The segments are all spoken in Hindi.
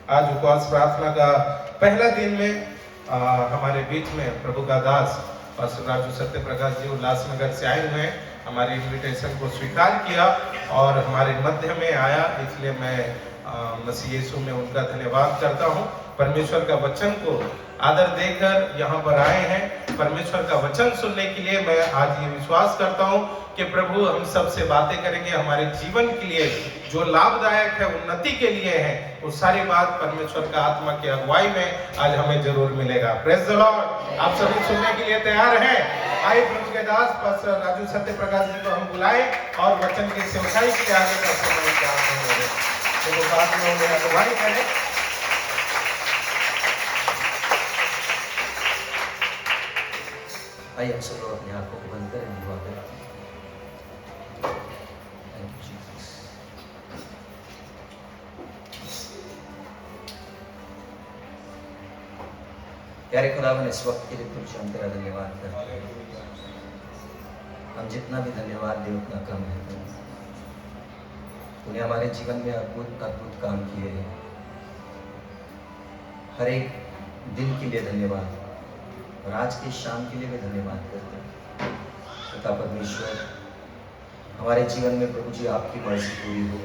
आज उपवास प्रार्थना का पहला दिन में हमारे बीच में प्रभु का दास पास्टर राजू सत्य प्रकाश जी उल्लासनगर से आए हुए हैं। हमारे इनविटेशन को स्वीकार किया और हमारे मध्य में आया, इसलिए मैं मसीह यीशु में उनका धन्यवाद करता हूँ। परमेश्वर का वचन को आदर देकर यहाँ पर आए हैं। परमेश्वर का वचन सुनने के लिए मैं आज ये विश्वास करता हूँ कि प्रभु हम सब से बातें करेंगे, हमारे जीवन के लिए जो लाभदायक है, उन्नति के लिए है, वो सारी बात परमेश्वर का आत्मा की अगुवाई में आज हमें जरूर मिलेगा। Praise the Lord. आप सभी सुनने के लिए तैयार हैं? आइए प्रभु के दास पास्टर राजू सत्य प्रकाश जी को हम बुलाएं और वचन की सेवकाई के आगे का समय प्रार्थना करें। तो साथ में उन्हें अगुवाई करें। आइए हम सब लोग अपनी आंखों को बंद करें, दुआ करें। प्यारे खुदावन, इस वक्त के लिए तुझे हम तेरा धन्यवाद करते हैं। हम जितना भी धन्यवाद दें उतना कम है। तूने हमारे जीवन में अद्भुत अद्भुत काम किए हैं। हर एक दिन के लिए धन्यवाद और आज की शाम के लिए भी धन्यवाद करते हैं। पिता परमेश्वर, हमारे जीवन में प्रभु जी आपकी मर्जी पूरी हो।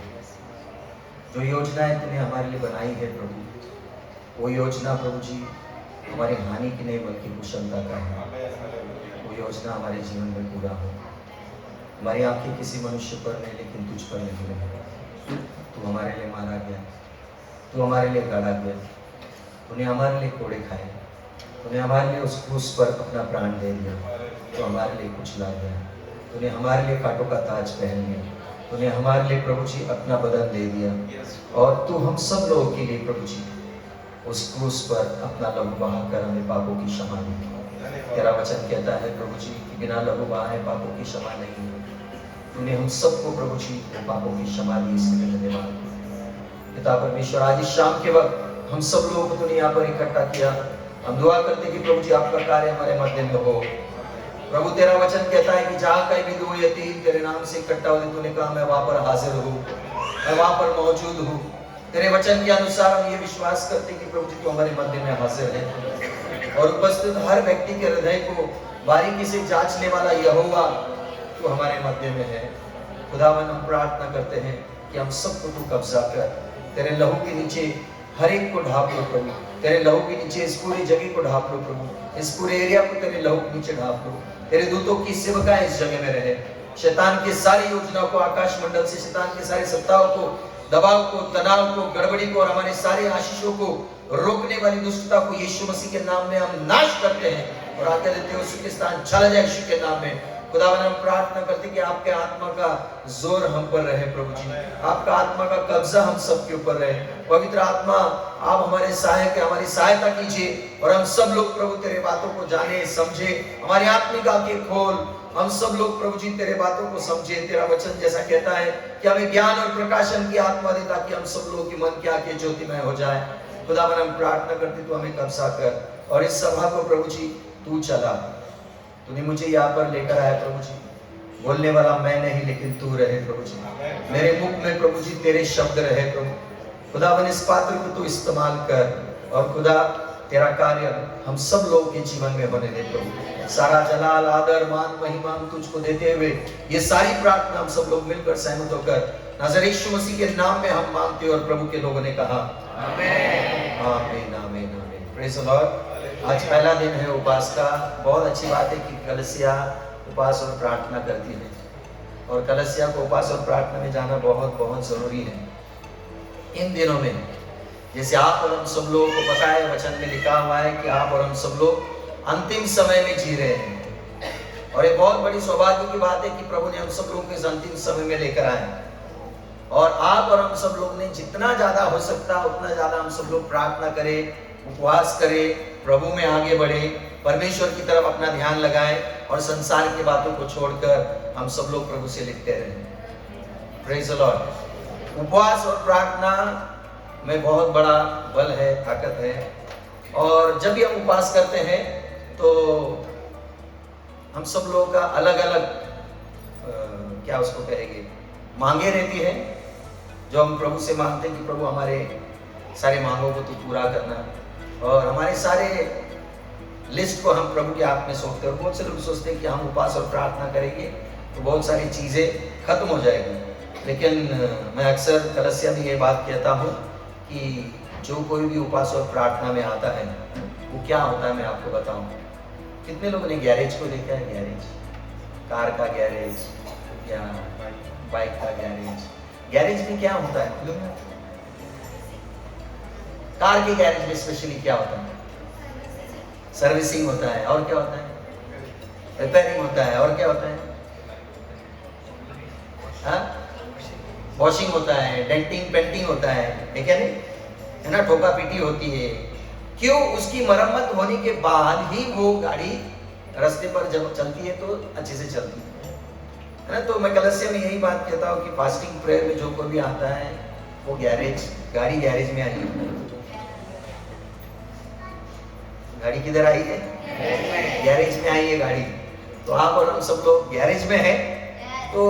जो योजनाएं तूने हमारे लिए बनाई है प्रभु, वो योजना प्रभु जी हमारी हानि की नहीं बल्कि कुशलता का है। वो योजना हमारे जीवन में पूरा हो। हमारी आंखें किसी मनुष्य पर नहीं लेकिन तुझ पर नहीं रहेगी। तू हमारे लिए मारा गया, तू हमारे लिए गाड़ा गया, तूने हमारे लिए कोड़े खाए, तूने हमारे लिए उस क्रूस पर अपना प्राण दे दिया। तो हमारे लिए कुचला गया, तूने हमारे लिए कांटों का ताज पहन लिया, तूने हमारे लिए प्रभु जी अपना बदन दे दिया। और तू हम सब लोगों के लिए प्रभु जी उस क्रूस पर अपना लहू बहाकर हमें पापों की क्षमा दी। तेरा वचन कहता है प्रभु जी कि बिना लहू बहाए पापों की क्षमा नहीं है। तूने हम सबको प्रभु जी पापों की क्षमा दी, इसलिए धन्यवाद। पिता परमेश्वर, आज इस शाम के वक्त हम सब लोगों को तूने यहाँ पर इकट्ठा किया। हम दुआ करते कि प्रभु जी आपका कार्य हमारे मध्य में हो। प्रभु तेरा वचन कहता है कि जहाँ कहीं भी दो या तीन तेरे नाम से इकट्ठा हो, तूने कहा मैं वहां पर हाजिर हूँ, मैं वहां पर मौजूद हूँ। तेरे वचन के अनुसार हम ये विश्वास करते कि प्रभु जी तू हमारे मध्य में हाजिर है और उपस्थित हर व्यक्ति के हृदय को बारीकी से जांचने वाला यहोवा तू हमारे मध्य में है। खुदावन, हम प्रार्थना करते हैं कि हम सबको तू कब्जा कर, तेरे लहू के नीचे हर एक को ढाप लो प्रभु। तेरे लहू के नीचे इस पूरी जगह को ढाप लो प्रभु, इस पूरे एरिया को तेरे लहू के नीचे ढाप लो। तेरे दूतों की सेवकाएं इस जगह में रहे। शैतान की सारी योजनाओं को, आकाश मंडल से शैतान की सारी सत्ताओं को, दबाव को, तनाव को, गड़बड़ी को और हमारे सारे आशीषों को रोकने वाली दुष्टता को यीशु मसीह के नाम में हम नाश करते हैं और आज्ञा देते हैं उसके स्थान चला जाए यीशु के नाम में। खुदावन, हम प्रार्थना करते कि आपके आत्मा का जोर हम पर रहे प्रभु जी, आपका आत्मा का कब्जा हम सब के ऊपर रहे। पवित्र आत्मा, आप हमारे सहायक हैं, हमारी सहायता कीजिए और हम सब लोग प्रभु तेरे बातों को जाने समझे। हमारी आत्मिक आंखें खोल, हम सब लोग प्रभु जी तेरे बातों को समझे। तेरा वचन जैसा कहता है कि हमें ज्ञान और प्रकाशन की आत्मा दे ताकि हम सब लोगों की मन की आंखें ज्योतिमय हो जाए। खुदावन, हम प्रार्थना करते तू हमें कब्जा कर और इस सभा को प्रभु जी तू चला। तूने मुझे यहाँ पर लेकर आया प्रभु जी, बोलने वाला मैं नहीं लेकिन तू रहे प्रभु जी। मेरे मुख में प्रभु जी तेरे शब्द रहे प्रभु। खुदावन, इस पात्र को तू इस्तेमाल कर और खुदा तेरा कार्य हम सब लोगों के जीवन में होने दे प्रभु। सारा जलाल, आदर, मान, महिमा हम तुझको देते हुए ये सारी प्रार्थना हम सब लोग मिलकर सहमत होकर नाज़रेत यीशु मसीह के नाम में हम मांगते हैं और प्रभु के लोगों ने कहा आमीन, आमीन, आमीन, आमीन। Praise the Lord. आज पहला दिन है उपवास का। बहुत अच्छी बात है कि कलीसिया उपवास और प्रार्थना करती है और कलीसिया को उपवास और प्रार्थना में जाना बहुत बहुत जरूरी है इन दिनों में। जैसे आप और हम सब लोगों को पता है, वचन में लिखा हुआ है कि आप और हम सब लोग अंतिम समय में जी रहे हैं और ये बहुत बड़ी सौभाग्य की बात है कि प्रभु ने हम सब लोगों को इस अंतिम समय में लेकर आए और आप और हम सब लोग ने जितना ज्यादा हो सकता उतना ज्यादा हम सब लोग प्रार्थना करें, उपवास करें, प्रभु में आगे बढ़े, परमेश्वर की तरफ अपना ध्यान लगाएं और संसार की बातों को छोड़कर हम सब लोग प्रभु से लिखते रहें। Praise the Lord. उपवास और प्रार्थना में बहुत बड़ा बल है, ताकत है। और जब भी हम उपवास करते हैं तो हम सब लोगों का अलग अलग क्या उसको कहेंगे, मांगे रहती है जो हम प्रभु से मांगते हैं कि प्रभु हमारे सारे मांगों को तू पूरा करना, और हमारे सारे लिस्ट को हम प्रभु के हाथ में सौंपते हैं। और बहुत से लोग सोचते हैं कि हम उपवास और प्रार्थना करेंगे तो बहुत सारी चीज़ें खत्म हो जाएगी, लेकिन मैं अक्सर कलसिया में ये बात कहता हूँ कि जो कोई भी उपवास और प्रार्थना में आता है वो क्या होता है मैं आपको बताऊँ। कितने लोगों ने गैरेज को देखा है? गैरेज, कार का गैरेज या बाइक का गैरेज। गैरेज में क्या होता है मालूम है? कार के गैरेज में स्पेशली क्या होता है? सर्विसिंग होता है, और क्या होता है? रिपेयरिंग होता है, और क्या होता है? वॉशिंग होता है, डेंटिंग पेंटिंग होता है क्या नहीं? है ना, ठोका पीटी होती है। क्यों? उसकी मरम्मत होने के बाद ही वो गाड़ी रास्ते पर जब चलती है तो अच्छे से चलती है ना। तो मैं कलसिया में यही बात कहता हूँ कि फास्टिंग प्रेयर में जो कोई भी आता है वो गाड़ी गैरेज में आई है। गाड़ी किधर आई है? गैरेज में आई है गाड़ी। तो आप और हम सब लोग गैरेज में हैं, तो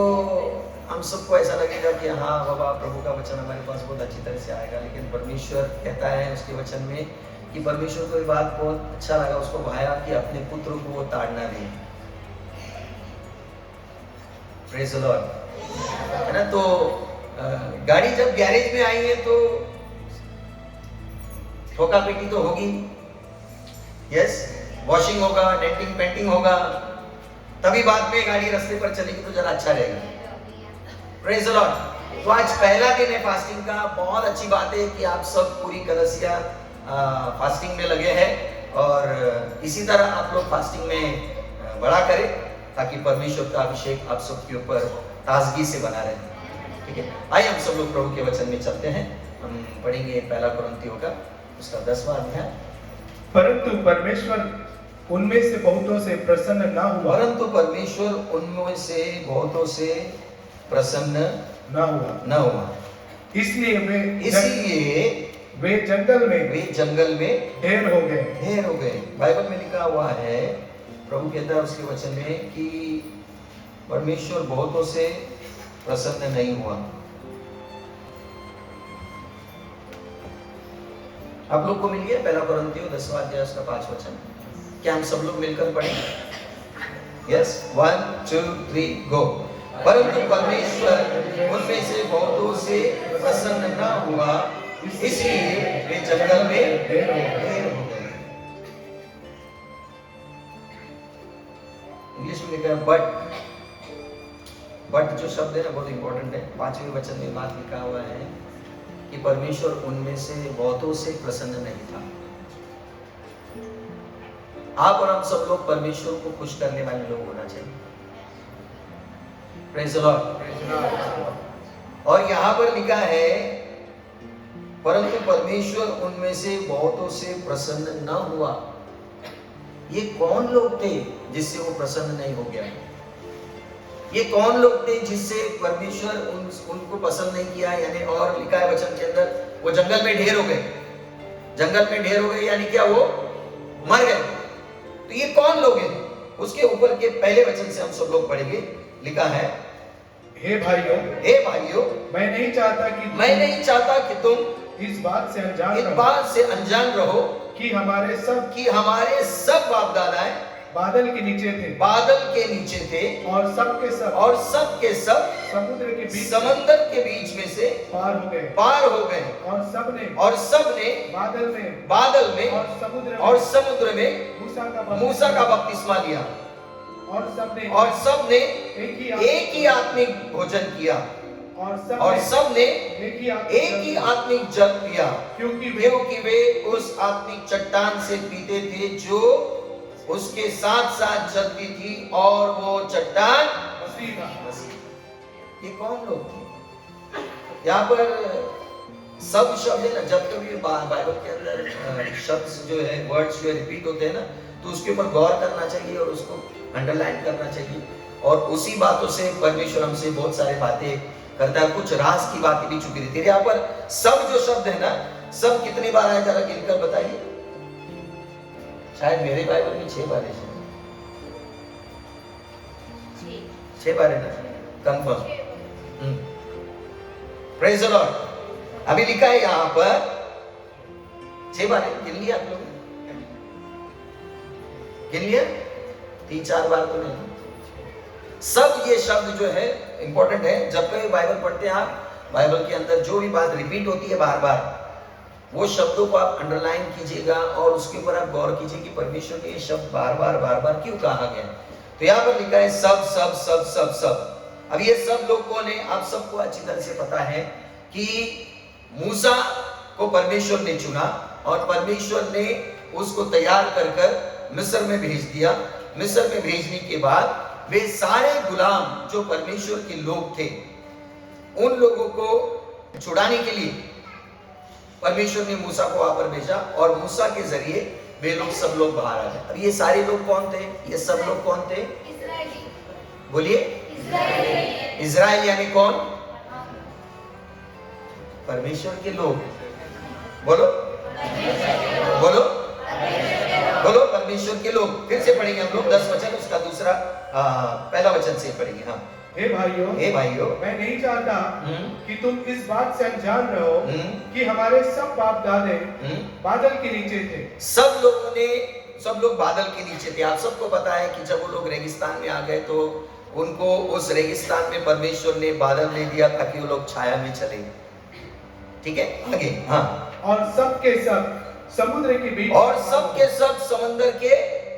हम सबको ऐसा लगेगा कि हाँ बाबा, प्रभु का वचन हमारे पास बहुत अच्छी तरह से आएगा। लेकिन परमेश्वर कहता है उसके वचन में कि परमेश्वर को ये बात बहुत अच्छा लगा, उसको भाया कि अपने पुत्र को वो ताड़ना दे। प्रेज द लॉर्ड, है ना। तो गाड़ी जब गैरेज में आई है तो ठोका पीटी तो होगी, यस, वॉशिंग होगा, डेंटिंग पेंटिंग होगा, तभी बाद में गाड़ी रास्ते पर चलेगी तो जरा अच्छा रहेगा। Praise the Lord. तो आज पहला दिन है फास्टिंग का। बहुत अच्छी बात है कि आप सब पूरी कलसिया फास्टिंग में लगे हैं, और इसी तरह आप लोग फास्टिंग में बड़ा करें ताकि परमेश्वर का अभिषेक आप सबके ऊपर ताजगी से बना रहे। ठीक है, आइए हम सब लोग प्रभु के वचन में चलते हैं। हम पढ़ेंगे पहला कुरिन्थियों का उसका 10वां अध्याय। परंतु परमेश्वर उनमें से बहुतों से प्रसन्न ना हुआ। परंतु परमेश्वर उनमें से बहुतों से प्रसन्न ना हुआ। इसलिए वे जंगल में ढेर हो गए। बाइबल में लिखा हुआ है, प्रभु कहता है उसके वचन में कि परमेश्वर बहुतों से प्रसन्न नहीं हुआ। आप लोग को मिल गया पहला कुरिन्थियों 10वां अध्याय उसका 5वां वचन। क्या हम सब लोग मिलकर पढ़ेंगे? यस, 1 2 3 गो। परंतु परमेश्वर उनमें से बहुतों से प्रसन्न न हुआ, इसलिए वे जंगल में ढेर हो गए। इंग्लिश में लिखा है बट जो शब्द है ना बहुत इंपॉर्टेंट है। 5वें वचन में बात लिखा हुआ है कि परमेश्वर उनमें से बहुतों से प्रसन्न नहीं था। आप और हम सब लोग परमेश्वर को खुश करने वाले लोग होना चाहिए। Praise the Lord. और यहाँ पर लिखा है परंतु परमेश्वर उनमें से बहुतों से प्रसन्न न हुआ। ये कौन लोग थे जिससे वो प्रसन्न नहीं हो गया? ये कौन लोग थे जिससे परमेश्वर उनको पसंद नहीं किया? यानी और लिखा है वचन के अंदर, वो जंगल में ढेर हो गए। जंगल में ढेर हो गए यानी क्या? वो मर गए। तो ये कौन लोग हैं? उसके ऊपर के पहले वचन से हम सब लोग पढ़ेंगे। लिखा है, हे भाइयों, मैं नहीं चाहता कि तुम इस बात से अनजान रहो कि हमारे सब बाप दादाएं बादल के नीचे थे और सब के सब समंदर के बीच में से पार हो गए और सबने बादल में और समुद्र में मूसा का बपतिस्मा लिया और सबने एक ही आत्मिक भोजन किया और सबने एक ही आत्मिक जल पिया, क्योंकि वे उस आत्मिक चट्टान से पीते थे जो उसके साथ साथ चलती थी, और वो चट्टान मसीह। ये कौन लोग थे? यहाँ पर सब शब्द है ना, जब कभी बाइबल के अंदर शब्द जो है, वर्ड्स जो रिपीट होते हैं ना, तो उसके ऊपर गौर करना चाहिए और उसको अंडरलाइन करना चाहिए। और उसी बातों से परमेश्वर हमसे बहुत सारे बातें करता है। कुछ राज की बातें भी छुपी रहती है। यहाँ पर सब जो शब्द है ना, सब कितनी बार आए जरा गिनकर बताइए। शायद मेरे बाइबल में 6 बार है। 6 बार है ना, कंफर्म। Praise the Lord. अभी लिखा है यहाँ पर 6 बार है, गिन लिया आप लोगों ने? गिन लिया? 3-4 बार तो नहीं। सब ये शब्द जो है इंपॉर्टेंट है। जब कभी बाइबल पढ़ते हैं आप, बाइबल के अंदर जो भी बात रिपीट होती है बार बार, वो शब्दों को आप अंडरलाइन कीजिएगा और उसके ऊपर आप गौर कीजिए कि परमेश्वर ने ये शब्द बार बार क्यों कहा गया। तो यहाँ पर लिखा है सब सब सब सब सब। अब ये सब लोग कौन है? आप सबको अच्छी तरह से पता है कि मूसा को परमेश्वर ने चुना और परमेश्वर ने उसको तैयार कर कर मिस्र में भेज दिया। मिस्र में भेजने के बाद वे सारे गुलाम जो परमेश्वर के लोग थे, उन लोगों को छुड़ाने के लिए परमेश्वर ने मूसा को वहां पर भेजा और मूसा के जरिए वे लोग सब लोग बाहर आ गए। अब ये सारे लोग कौन थे? ये सब लोग कौन थे? बोलिए। इजराइल यानी कौन? परमेश्वर के लोग। बोलो बोलो बोलो, परमेश्वर के लोग। फिर से पढ़ेंगे हम लोग 10 वचन, उसका दूसरा पहला वचन से पढ़ेंगे। हाँ, हे भाइयों, मैं नहीं चाहता कि तुम इस बात से अनजान रहो कि हमारे सब बाप दादे बादल के नीचे थे। सब लोग बादल के नीचे थे। आप सबको पता है कि जब वो लोग रेगिस्तान में आ गए तो उनको उस रेगिस्तान में परमेश्वर ने बादल दे दिया ताकि वो लोग छाया में चले। ठीक है, आगे। हाँ, और सब के सब समुद्र के बीच, और सब के सब समंदर के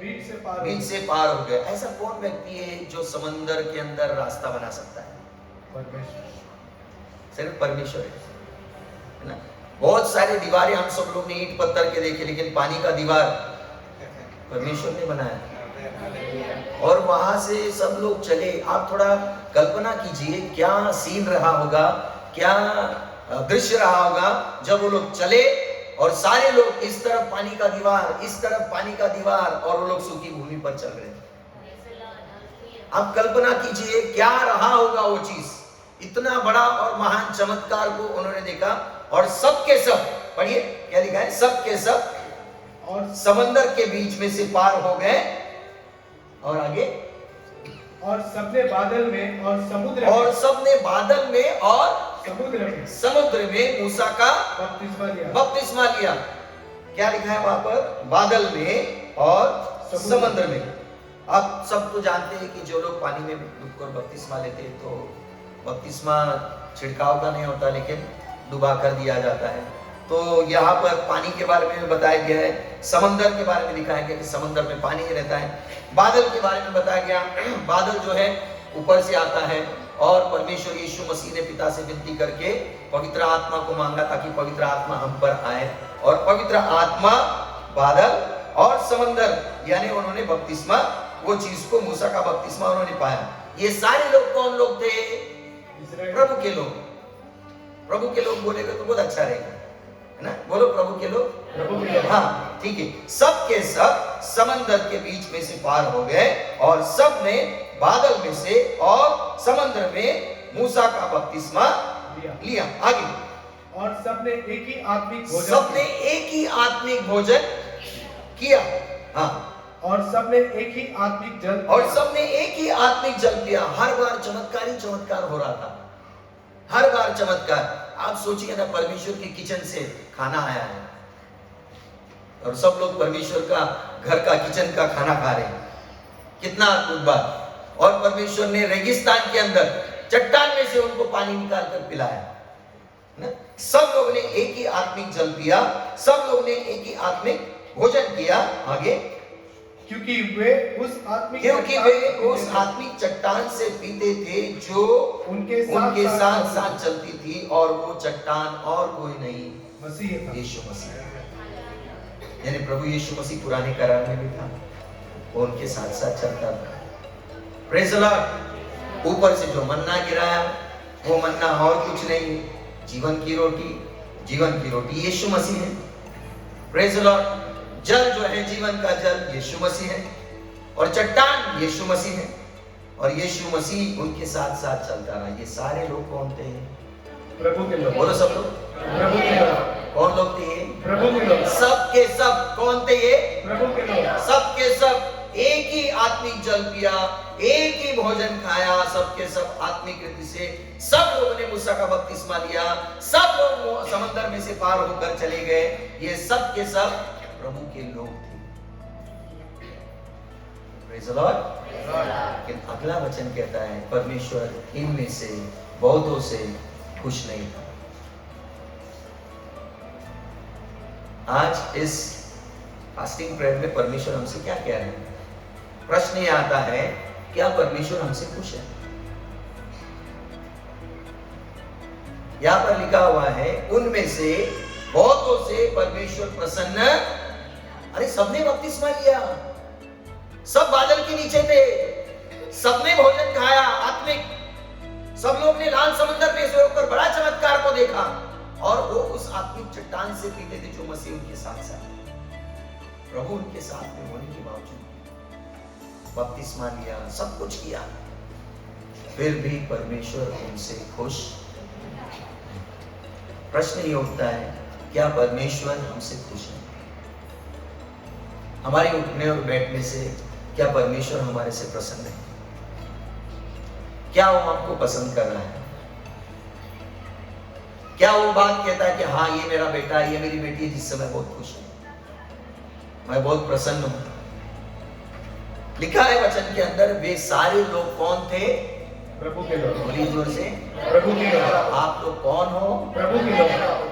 बीच से पार हो गए। ऐसा कौन व्यक्ति है जो समंदर के अंदर रास्ता बना सकता है? परमेश्वर, सिर्फ परमेश्वर है ना। बहुत सारे दीवारें हम सब लोग ने ईंट पत्थर के देखे, लेकिन पानी का दीवार परमेश्वर ने बनाया और वहां से सब लोग चले। आप थोड़ा कल्पना कीजिए क्या सीन रहा होगा, क्या दृश्य रहा होगा जब वो लोग चले और सारे लोग इस तरफ पानी का दीवार, इस तरफ पानी का दीवार, और वो लोग सूखी भूमि पर चल रहे हैं। आप कल्पना कीजिए क्या रहा होगा वो चीज। इतना बड़ा और महान चमत्कार को उन्होंने देखा और सब के सब, पढ़िए क्या लिखा है, सब के सब और समंदर के बीच में से पार हो गए। और आगे, और सबने बादल में और समुद्र और सबने बादल में और समुद्र में मूसा का बपतिस्मा लिया। क्या लिखा है वहां पर? बादल में और समुद्र में। आप सब तो जानते हैं कि जो लोग पानी में डूबकर बपतिस्मा लेते हैं तो बपतिस्मा छिड़काव का नहीं होता, लेकिन डुबा कर दिया जाता है। तो यहाँ पर पानी के बारे में बताया गया है, समंदर के बारे में दिखाया गया कि समंदर में पानी ही रहता है। बादल के बारे में बताया गया, बादल जो है ऊपर से आता है और परमेश्वर यीशु मसीह ने पिता से विनती करके पवित्र आत्मा को मांगा ताकि पवित्र आत्मा हम पर आए, और पवित्र आत्मा, बादल और समंदर, यानी उन्होंने बपतिस्मा, वो चीज को मूसा का बपतिस्मा उन्होंने पाया। ये सारे लोग कौन लोग थे? प्रभु के लोग। प्रभु के लोग बोलेगा तो बहुत अच्छा रहेगा, है ना। बोलो प्रभु के लोग। हाँ, ठीक है। सब के सब समंदर के बीच में से पार हो गए और सब ने बादल में से और समंदर में मूसा का बपतिस्मा लिया। आगे, और सबने एक ही आत्मिक भोजन, सबने एक ही आत्मिक भोजन किया। हाँ, और सबने एक ही आत्मिक जल, और सबने एक ही आत्मिक जल पिया। हर बार चमत्कार ही चमत्कार हो रहा था, हर बार चमत्कार। आप सोचिए ना, परमेश्वर के किचन से खाना आया है और सब लोग परमेश्वर का घर का किचन का खाना खा रहे हैं। कितना अद्भुत बात। और परमेश्वर ने रेगिस्तान के अंदर चट्टान में से उनको पानी निकाल कर पिलाया ना। सब लोग ने एक ही आत्मिक जल पिया, सब लोग ने एक ही आत्मिक भोजन किया। आगे, क्योंकि वे उस आत्मिक चट्टान से पीते थे जो उनके साथ साथ चलती थी, और वो चट्टान और कोई नहीं, मसीह था, यीशु मसीह। यानी प्रभु यीशु मसीह पुराने करार में भी था, वो उनके साथ साथ चलता था। Praise the Lord. ऊपर से जो मन्ना गिराया, वो मन्ना और कुछ नहीं, जीवन की रोटी यीशु मसीह है। Praise the Lord. जल जो है जीवन का जल यीशु मसीह है, और चट्टान यीशु मसीह है, और यीशु मसीह उनके साथ साथ चलता रहा। ये सारे लोग कौन थे? प्रभु के लोग। बोलो सब लोग। प्रभु के लोग। कौन लोग थे ये? प्रभु के लोग। सब के सब कौन थे ये? प्रभु के लोग। सब के सब एक ही आत्मिक जल पिया, एक ही भोजन खाया, सबके सब आत्मिक रीति से सब लोगों ने मूसा का बपतिस्मा लिया, सब लोग समंदर में से पार होकर चले गए। ये सब के सब प्रभु के लोग थे। Praise the Lord. लेकिन अगला वचन कहता है परमेश्वर इनमें से बहुतों से खुश नहीं था। आज इस फास्टिंग प्रेयर में परमेश्वर हमसे क्या कह रहे हैं? प्रश्न ये आता है, क्या परमेश्वर हमसे खुश है? यहां पर लिखा हुआ है उनमें से बहुतों से परमेश्वर प्रसन्न। अरे सबने बपतिस्मा लिया, सब बादल के नीचे थे, सबने भोजन खाया आत्मिक, सब लोग ने लाल समंदर में से होकर बड़ा चमत्कार को देखा, और वो उस आत्मिक चट्टान से पीते थे जो मसीह उनके साथ साथ। प्रभु उनके साथ में होने के बावजूद बपतिस्मा लिया, सब कुछ किया, फिर भी परमेश्वर उनसे खुश। प्रश्न ये उठता है, क्या परमेश्वर हमसे खुश है? हमारे उठने और बैठने से क्या परमेश्वर हमारे से प्रसन्न है? क्या वो हमको पसंद कर रहा है? क्या वो बात कहता है कि हाँ ये मेरा बेटा है, ये मेरी बेटी है जिससे मैं बहुत खुश हूं, मैं बहुत प्रसन्न हूं? लिखा है वचन के अंदर, वे सारे लोग कौन थे? प्रभु के लोग। बोलिए जोर से, प्रभु के लोग। आप लोग कौन हो? प्रभु के लोग।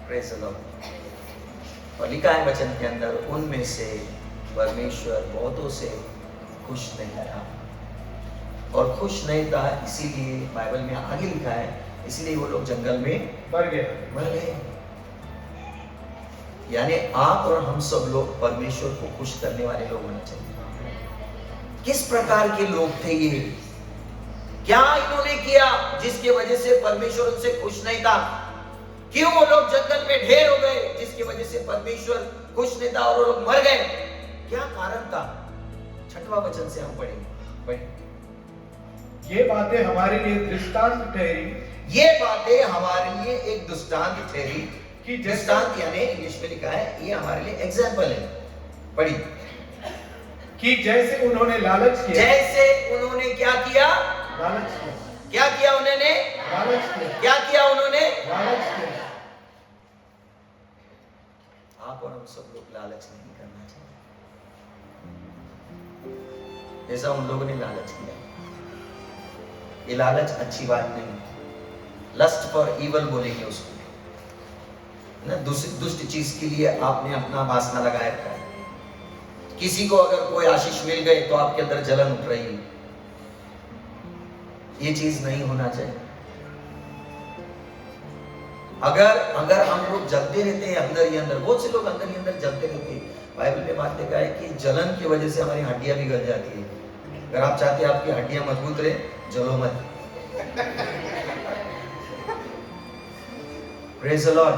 Praise the Lord. और लिखा है वचन के अंदर, उनमें से परमेश्वर बहुतों से खुश नहीं था। और खुश नहीं था इसीलिए बाइबल में आगे लिखा है, इसलिए वो लोग जंगल में मर गए। यानी आप और हम सब लोग परमेश्वर को खुश करने वाले लोग होना चाहिए। किस प्रकार के लोग थे ये? क्या इन्होंने किया जिसकी वजह से परमेश्वर उनसे खुश नहीं था? क्यों वो लोग जंगल में ढेर हो गए जिसकी वजह से परमेश्वर खुश नहीं था और वो लोग मर गए? क्या कारण था? 6वां वचन से हम पढ़ेंगे। ये बातें हमारे लिए दृष्टांत ठहरी। ये बातें हमारे लिए एक दृष्टांत ठहरी। कि दृष्टांत यानी इंग्लिश में लिखा है, ये हमारे लिए एग्जाम्पल है। पढ़ी। कि जैसे उन्होंने लालच किया। जैसे उन्होंने क्या किया? लालच किया। क्या किया उन्होंने? लालच किया। क्या किया उन्होंने? लालच किया। आप और हम सब लोग लालच नहीं करना चाहिए जैसा उन लोगों ने लालच किया। ये लालच अच्छी बात नहीं। लस्ट फॉर इवल बोलेंगे उसको ना, दुष्ट चीज के लिए आपने अपना वासना लगाया रखा है। किसी को अगर कोई आशीष मिल गए तो आपके अंदर जलन उठ रही है। ये चीज नहीं होना चाहिए। अगर हम लोग जलते रहते हैं अंदर ही अंदर, बहुत से लोग अंदर ही अंदर जलते रहते हैं। बाइबल में बात लिखा है कि जलन की वजह से हमारी हड्डियां भी गल जाती है। अगर आप चाहते हैं आपकी हड्डियां मजबूत रहे, जलो मत। Praise the Lord.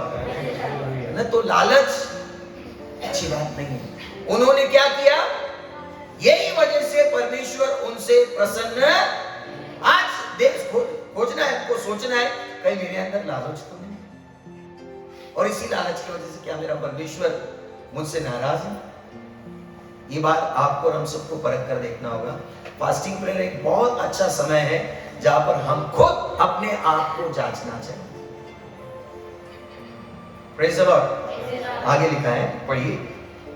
ना तो लालच अच्छी बात नहीं है। उन्होंने क्या किया? यही वजह से परमेश्वर उनसे प्रसन्न। आज देश खोजना है, हमको सोचना है कहीं मेरे अंदर लालच तो नहीं, और इसी लालच की वजह से क्या मेरा परमेश्वर मुझसे नाराज है? ये बात आपको और हम सबको परख कर देखना होगा। फास्टिंग प्रेयर एक बहुत अच्छा समय है जहां पर हम खुद अपने आप को जांचना चाहिए। Praise the Lord. आगे लिखा है, पढ़िए।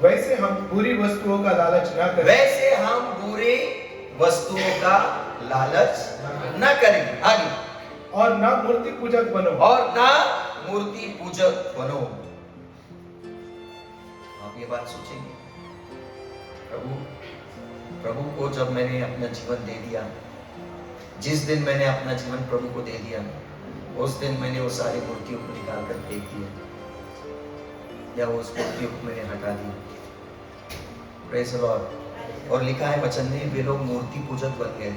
वैसे हम बुरी वस्तुओं का लालच न करें। वैसे हम बुरी वस्तुओं का लालच न करें। आगे। और न मूर्ति पूजक बनो। और न मूर्ति पूजक बनो। आप ये बात सोचेंगे, प्रभु को जब मैंने अपना जीवन दे दिया, जिस दिन मैंने अपना जीवन प्रभु को दे दिया, उस दिन मैंने वो सारी मूर्तियों को निकाल कर फेंक दिया, या वो उस मूर्तियों को मैंने हटा दिया। Praise the Lord. और लिखा है वचन में, वे लोग मूर्ति पूजक बन गए।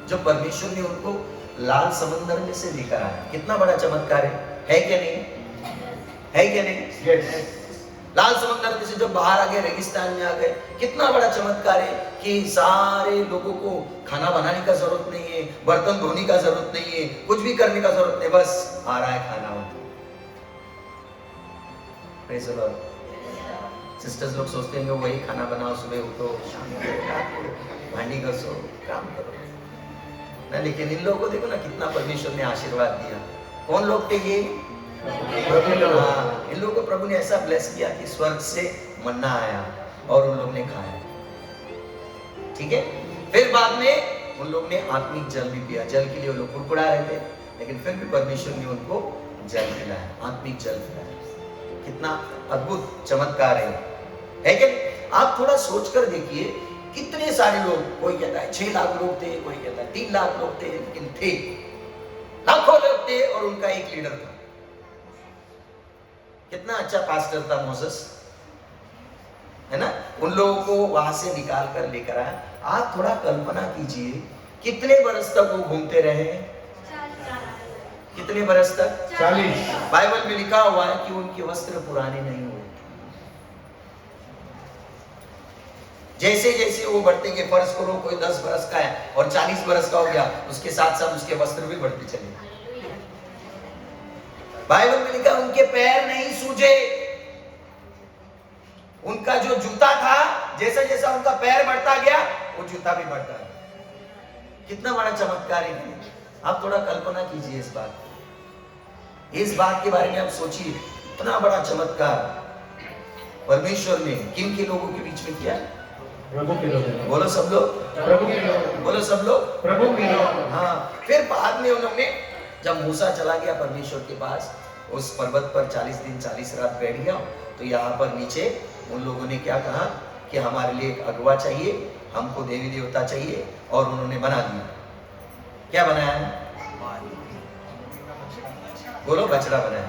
जब परमेश्वर ने उनको लाल समंदर में से लेकर आया, कितना बड़ा चमत्कार है क्या नहीं? है क्या नहीं? Yes. लाल समंदर में से जब बाहर आ गए, रेगिस्तान में आ गए, कितना बड़ा चमत्कार है कि सारे लोगों को खाना बनाने का जरूरत नहीं है, बर्तन धोने का जरूरत नहीं है, कुछ भी करने का जरूरत नहीं, बस आ रहा है खाना। Praise the Lord. सिस्टर्स लोग सोचते हैं कि वही खाना बनाओ, सुबह उठो, शाम को रात को भांडी घसो, काम करो ना। लेकिन इन लोगों को देखो ना कितना परमेश्वर ने आशीर्वाद दिया। कौन लोग थे ये? इन लोगों को प्रभु ने ऐसा ब्लेस किया कि स्वर्ग से मन्ना आया और उन लोग ने खाया। ठीक है, फिर बाद में उन लोग ने आत्मिक जल भी पिया। जल के लिए वो लोग कुड़कुड़ा रहे थे, लेकिन फिर भी परमेश्वर ने उनको जल पिलाया, आत्मिक जल पिलाया। कितना अद्भुत चमत्कार है कि आप थोड़ा सोच कर देखिए, कितने सारे लोग, कोई कहता है 6 लाख लोग थे, कोई कहता है 3 लाख लोग थे, लेकिन थे लाखों लोग थे और उनका एक लीडर था। कितना अच्छा पास्टर था मोसेस, है ना? उन लोगों को वहां से निकाल कर लेकर आया। आप थोड़ा कल्पना कीजिए, कितने बरस तक वो घूमते रहे? कितने बरस तक? 40। बाइबल में लिखा हुआ है कि उनके वस्त्र पुराने नहीं हुए। जैसे जैसे वो बढ़ते गए, फर्ज करो कोई 10 बरस का है और 40 बरस का हो गया, उसके साथ साथ उसके वस्त्र भी बढ़ते चले। बाइबल में लिखा उनके पैर नहीं सूजे। उनका जो जूता था, जैसा जैसा उनका पैर बढ़ता गया वो जूता भी बढ़ता है। कितना बड़ा चमत्कार है। आप थोड़ा कल्पना कीजिए इस बात के बारे में आप सोचिए, इतना बड़ा चमत्कार परमेश्वर ने किन के लोगों के बीच में किया? प्रभु के लोग। बोलो सब लोग, प्रभु के लोग। बोलो सब लोग, प्रभु के लोग। हाँ, फिर बाद में उन्होंने, जब मूसा चला गया परमेश्वर के पास, उस पर्वत पर 40 दिन 40 रात बैठ गया, तो यहाँ पर नीचे उन लोगों ने क्या कहा कि हमारे लिए एक अगुआ चाहिए, हमको देवी देवता चाहिए, और उन्होंने बना दिया। क्या बनाया? बोलो, बछड़ा बनाया।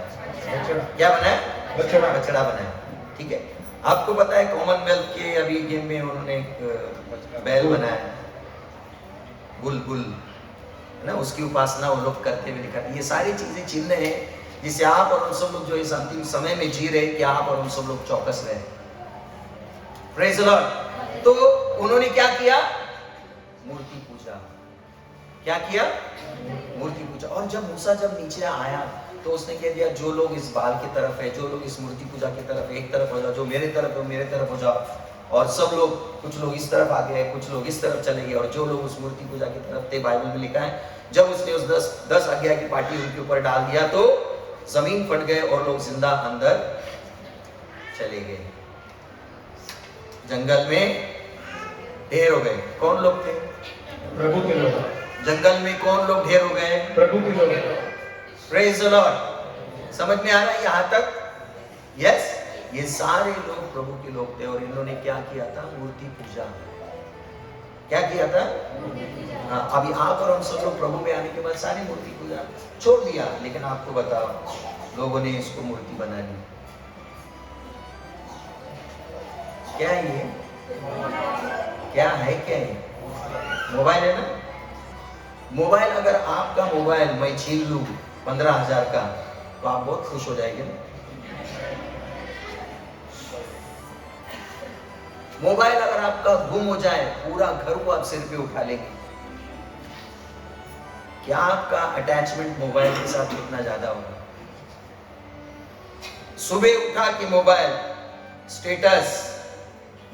क्या बनाया? बछड़ा बनाया। ठीक है, आपको पता है कॉमनवेल्थ के अभी गेम में उन्होंने एक बैल बनाया, बुल है ना, उसकी उपासना वो लोग करते हुए दिखा। ये सारी चीजें चिन्ह हैं जिसे आप और हम सब लोग जो इस अंतिम समय में जी रहे, कि आप और हम सब लोग चौकस रहे। Praise the Lord. तो उन्होंने क्या किया? मूर्ति पूजा। क्या किया? मूर्ति पूजा। और जब मूसा जब नीचे आया तो उसने कह दिया, जो लोग इस बाल की तरफ है, जो लोग इस मूर्ति पूजा की तरफ, एक तरफ हो जाओ, जो मेरे तरफ है मेरे तरफ हो जाओ। और सब लोग, कुछ लोग इस तरफ आ गए, कुछ लोग इस तरफ चले गए, और जो लोग उस मूर्ति पूजा की तरफ थे, बाइबल में लिखा है, जब उसने उस 10 आज्ञा की पार्टी उनके ऊपर डाल दिया तो जमीन फट गए और लोग जिंदा अंदर चले गए। जंगल में ढेर हो गए। कौन लोग थे? प्रभु के लोग। जंगल में कौन लोग ढेर हो गए? प्रभु के लोग। Praise the Lord. समझ में आ रहा है यहाँ तक? यस, ये सारे लोग प्रभु के लोग थे, और इन्होंने क्या किया था? मूर्ति पूजा। क्या किया था? हाँ, अभी आप और हम सब लोग प्रभु में आने के बाद सारी मूर्ति पूजा छोड़ दिया, लेकिन आपको बताओ, लोगों ने इसको मूर्ति बना ली। क्या है ये? क्या है? क्या है? मोबाइल है ना? मोबाइल, अगर आपका मोबाइल मैं छीन लूं 15,000 का, तो आप बहुत खुश हो जाएंगे ना? मोबाइल अगर आपका गुम हो जाए, पूरा घर को आप सिर पे उठा लेंगे। क्या आपका अटैचमेंट मोबाइल के साथ कितना ज्यादा होगा? सुबह उठा कि मोबाइल, स्टेटस,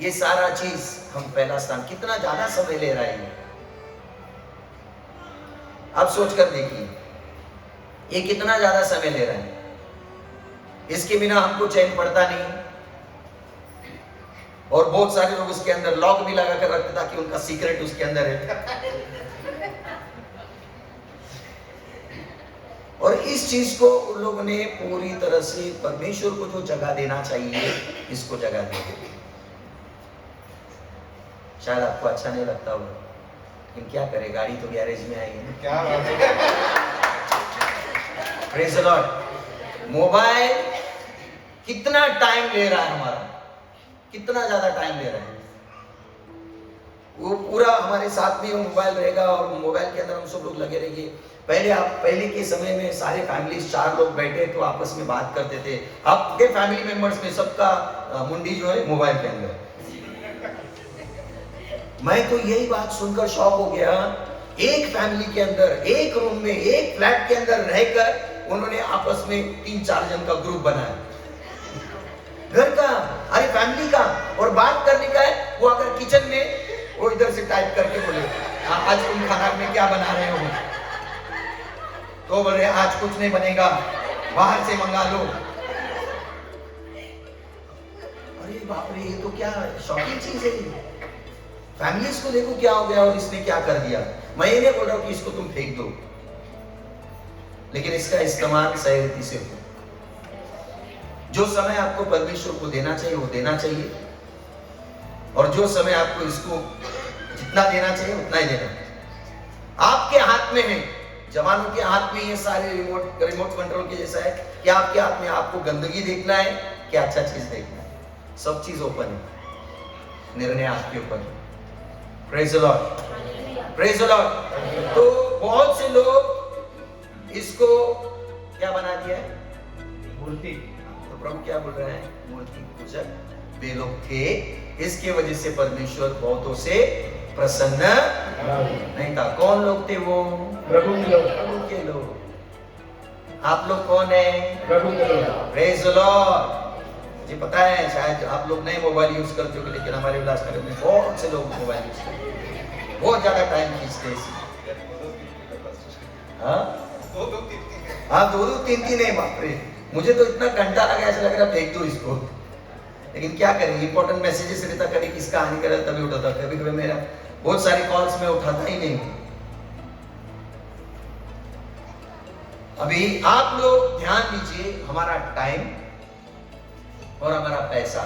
ये सारा चीज हम पहला स्थान, कितना ज्यादा समय ले रहा है। आप सोच कर देखिए, ये कितना ज्यादा समय ले रहा है। इसके बिना हमको चैन पड़ता नहीं, और बहुत सारे लोग उसके अंदर लॉक भी लगा कर रखते ताकि उनका सीक्रेट उसके अंदर है। और इस चीज को उन लोगों ने पूरी तरह से परमेश्वर को जो जगह देना चाहिए, इसको जगह दे दी। शायद आपको अच्छा नहीं लगता होगा, लेकिन क्या करे, गाड़ी तो गैरेज में आई है। क्या बात है। Praise the Lord. मोबाइल कितना टाइम ले रहा है हमारा, कितना ज्यादा टाइम ले रहा है। वो पूरा हमारे साथ में मोबाइल रहेगा, और मोबाइल के अंदर हम सब लोग लगे रहेंगे। पहले के समय में सारे फैमिली 4 लोग बैठे तो आपस में बात करते थे। अब के फैमिली मेंबर्स में सबका मुंडी जो है मोबाइल के अंदर। मैं तो यही बात सुनकर शॉक हो गया। एक फैमिली के अंदर, एक रूम में, एक फ्लैट के अंदर रहकर उन्होंने आपस में 3-4 जन का ग्रुप बनाया। घर का, अरे फैमिली का, और बात करने का है वो अगर किचन में वो इधर से टाइप करके बोले आज तुम खाना में क्या बना रहे हो, तो बोले आज कुछ नहीं बनेगा, बाहर से मंगा लो। अरे बाप रे, ये तो क्या शॉकिंग चीज है। फैमिलीज को देखो क्या हो गया और इसने क्या कर दिया। मैं ये नहीं बोल रहा हूं कि इसको तुम फेंक दो, लेकिन इसका इस्तेमाल सही रीति से हो। जो समय आपको परमेश्वर को देना चाहिए वो देना चाहिए, और जो समय आपको इसको जितना देना चाहिए उतना ही देना। आपके हाथ में है, जवानों के हाथ में ये सारे रिमोट कंट्रोल के जैसा है कि आपके हाथ में आपको गंदगी देखना है क्या अच्छा चीज देखना है। सब चीज ओपन है, निर्णय आपके ऊपर है। Praise the Lord, praise the Lord. तो बहुत से लोग इसको क्या बना दिया है, मूर्ति। तो प्रभु क्या बोल रहे हैं, मूर्ति पूजक वे लोग थे, इसके वजह से परमेश्वर बहुतों से प्रसन्न नहीं था। कौन लोग थे वो, प्रभु के लोग। प्रभु के लोग। आप लोग कौन है, प्रभु के लोग। Praise the Lord. मुझे पता है शायद आप लोग नए मोबाइल यूज करते हो, लेकिन हमारे उल्लासनगर में बहुत से लोग मोबाइल यूज करते हैं, बहुत ज्यादा टाइम खींचते हैं। हाँ, दो तीन है, बाप रे। मुझे तो इतना घंटा लगा, ऐसा लग रहा फेंक दो इसको, लेकिन क्या करें, इंपॉर्टेंट मैसेजेस रहता, कभी किसका हानि कर तभी उठाता, कभी कभी मेरा बहुत सारी कॉल्स में उठाता ही नहीं। अभी आप लोग ध्यान दीजिए, हमारा टाइम और हमारा पैसा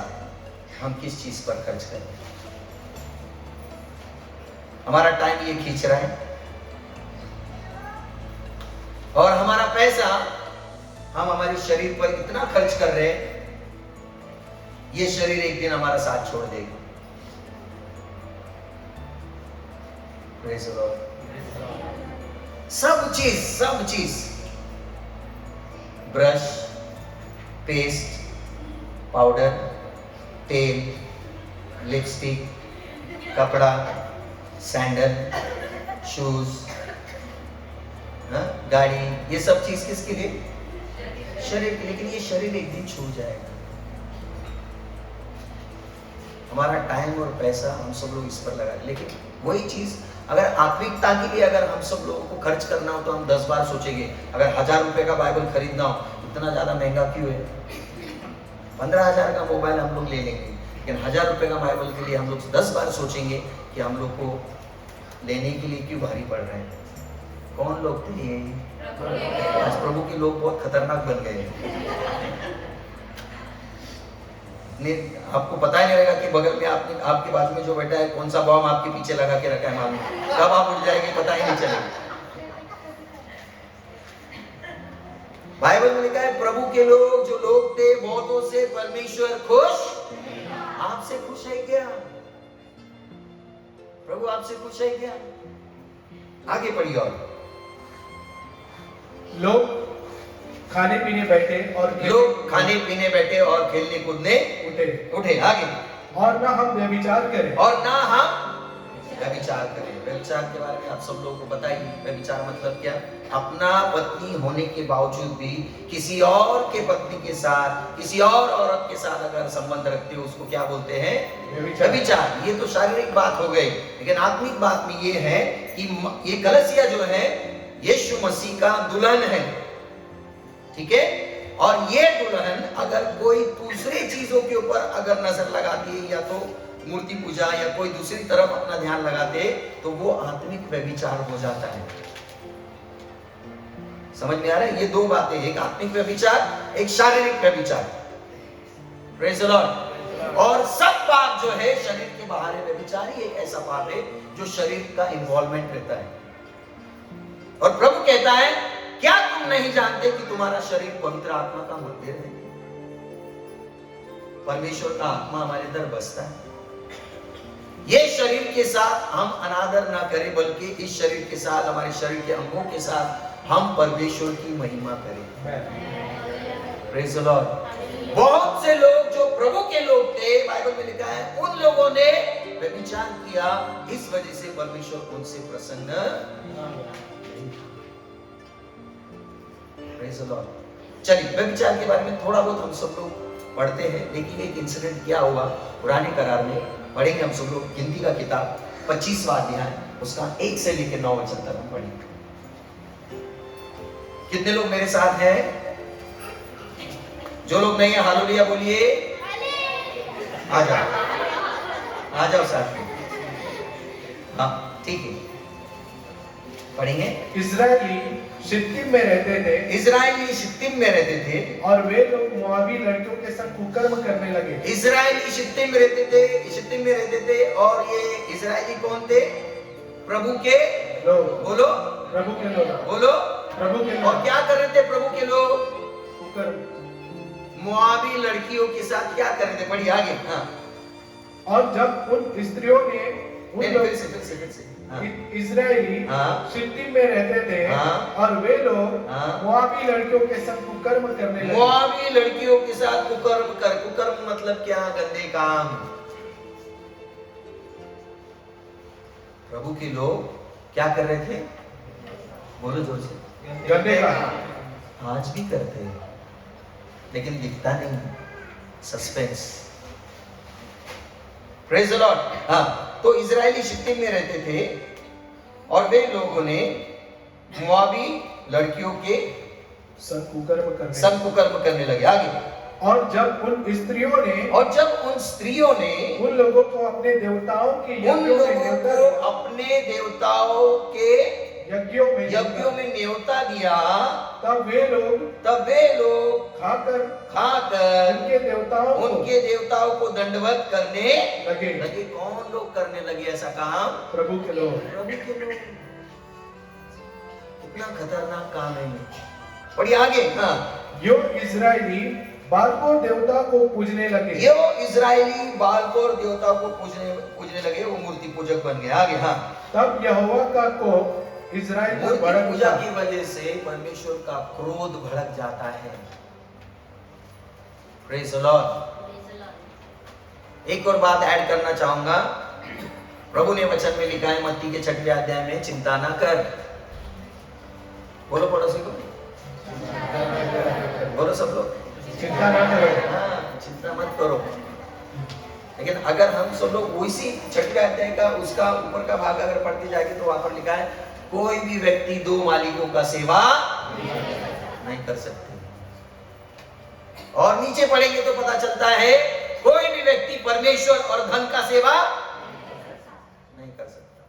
हम किस चीज पर खर्च करें। हमारा टाइम ये खींच रहा है, और हमारा पैसा हम हमारे शरीर पर इतना खर्च कर रहे हैं, ये शरीर एक दिन हमारा साथ छोड़ देगा। Praise the Lord। सब चीज, ब्रश, पेस्ट, पाउडर, तेल, लिपस्टिक, कपड़ा, सैंडल, शूज, गाड़ी, ये सब चीज किसके लिए, शरीर के। लेकिन ये शरीर एक दिन छूट जाएगा। हमारा टाइम और पैसा हम सब लोग इस पर लगा, लेकिन वही चीज अगर आत्मिकता के लिए अगर हम सब लोगों को खर्च करना हो तो हम 10 बार सोचेंगे। अगर 1000 रुपए का बाइबल खरीदना हो, इतना ज्यादा महंगा क्यों है। 15,000 का मोबाइल हम लोग ले लेंगे, लेकिन 1000 रुपए का बाइबल के लिए हम लोग 10 बार सोचेंगे कि हम लोग को लेने के लिए क्यों भारी पड़ रहे हैं। कौन लोग थे ये, आज प्रभु के लोग बहुत खतरनाक बन गए। आपको पता ही नहीं रहेगा कि बगल में आपके बाजू में जो बैठा है कौन सा बॉम्ब आपके पीछे लगा के रखा है, मालूम कब आप उठ जाएंगे पता ही नहीं चलेगा। बाइबल में लिखा है प्रभु के लोग जो लोग थे बहुतों से परमेश्वर खुश। आपसे खुश है क्या, प्रभु आपसे खुश है क्या। आगे पढ़िए। और लोग खाने पीने बैठे और खेलने कूदने उठे। आगे। और ना हम व्यभिचार करें। व्यभिचार के बारे में आप सब लोगों को बताइए। व्यभिचार मतलब क्या, अपना पत्नी होने के बावजूद भी किसी और के पत्नी के साथ, किसी और औरत के साथ अगर संबंध रखते हो उसको क्या बोलते हैं, व्यभिचार। ये तो शारीरिक बात हो गई, लेकिन आत्मिक बात में ये है कि ये कलीसिया जो है यीशु मसीह का दुल्हन है, ठीक है। और ये दुल्हन अगर कोई दूसरी चीजों के ऊपर अगर नजर लगाती है, या तो मूर्ति पूजा या कोई दूसरी तरफ अपना ध्यान लगाते, तो वो आत्मिक व्यभिचार हो जाता है। समझ में आ रहा है, ये दो बातें, एक आत्मिक व्यभिचार, एक शारीरिक व्यभिचार। Praise the Lord. और सब पाप जो है शरीर के बाहर है। व्यभिचार ही एक ऐसा पाप है जो शरीर का इन्वॉल्वमेंट रहता है। और प्रभु कहता है, क्या तुम नहीं जानते कि तुम्हारा शरीर पवित्र आत्मा का मंदिर है। परमेश्वर का आत्मा हमारे अंदर बसता है। ये शरीर के साथ हम अनादर ना करें, बल्कि इस शरीर के साथ, हमारे शरीर के अंगों के साथ हम परमेश्वर की महिमा करें। Praise the Lord. बहुत से लोग जो प्रभु के लोग थे, बाइबल में लिखा है, उन लोगों ने व्यभिचार किया, इस वजह से परमेश्वर उनसे प्रसन्न। Praise the Lord. चलिए व्यभिचार के बारे में थोड़ा बहुत हम सब लोग पढ़ते हैं, लेकिन एक इंसिडेंट क्या हुआ पुराने करार में, पढ़ेंगे हम सब लोग। गिनती का किताब 25वां अध्याय, उसका 1 से लेकर 9 वचन तक हम पढ़ेंगे। कितने लोग मेरे साथ हैं? जो लोग नहीं है हालेलुया बोलिए। आ जाओ साथ में। हाँ ठीक है, पढ़ेंगे। इजरायली शित्तीम में रहते थे, इजरायली शित्तीम में रहते थे और वे लोग मोआबी लड़कियों के संग कुकर्म करने लगे। इजरायली शित्तीम में रहते थे और ये इजरायली कौन थे? प्रभु के लोग, बोलो, प्रभु के लोग, बोलो, प्रभु के और लोग क्या कर रहे थे प्रभु के लोग? कुकर्म। मोआबी लड़कियों के साथ क्या कर रहे थे? पढ़िए आगे। हाँ, और जब उन स्त्रियों ने उन फिर लोग से हाँ। इजरायली हाँ। शित्तीम में रहते थे, हाँ। और वे लोग हाँ। मोआबी लड़कियों के संग कुकर्म करने लगे। मोआबी लड़कियों के साथ कुकर्म मतलब क्या? गंदे काम। प्रभु के लोग क्या कर रहे थे? बोलो जोर से। गंदे काम। आज भी करते हैं, लेकिन दिखता नहीं, सस्पेंस। Praise the Lord. हाँ, तो इजरायली शित्तीम में रहते थे और वे लोगों ने मोआबी लड़कियों के संग कुकर्म करने लगे। आगे। और जब उन स्त्रियों ने उन लोगों को अपने देवताओं के यज्ञों में न्योता दिया, तब वे लोग खाकर उनके देवताओं को दंडवत करने लगे। कौन लोग करने लगे ऐसा काम? प्रभु के लोग। कितना खतरनाक काम है ये। बढ़िए आगे। हाँ, यो इजरायली बालकोर देवता को पूजने लगे। पूजने लगे, वो मूर्ति पूजक बन गए। आगे। हाँ, तब यहोवा का कोप इजराइल पर भड़क पूजा उठा। की वजह से परमेश्वर का क्रोध भड़क जाता है। Praise the Lord. एक और बात ऐड करना चाहूंगा। प्रभु ने वचन में लिखा है मत्ती के 6वें अध्याय में, चिंता ना कर। बोलो पड़ोसी को, बोलो सब लोग, चिंता न करो। हाँ, चिंता मत करो। लेकिन अगर हम सब लोग उसी 6वें अध्याय का उसका ऊपर का भाग अगर पढ़ते जाएंगे तो वहां पर लिखा है कोई भी व्यक्ति 2 मालिकों का सेवा नहीं कर सकते। और नीचे पढ़ेंगे तो पता चलता है कोई भी व्यक्ति परमेश्वर और धन का सेवा नहीं कर सकता।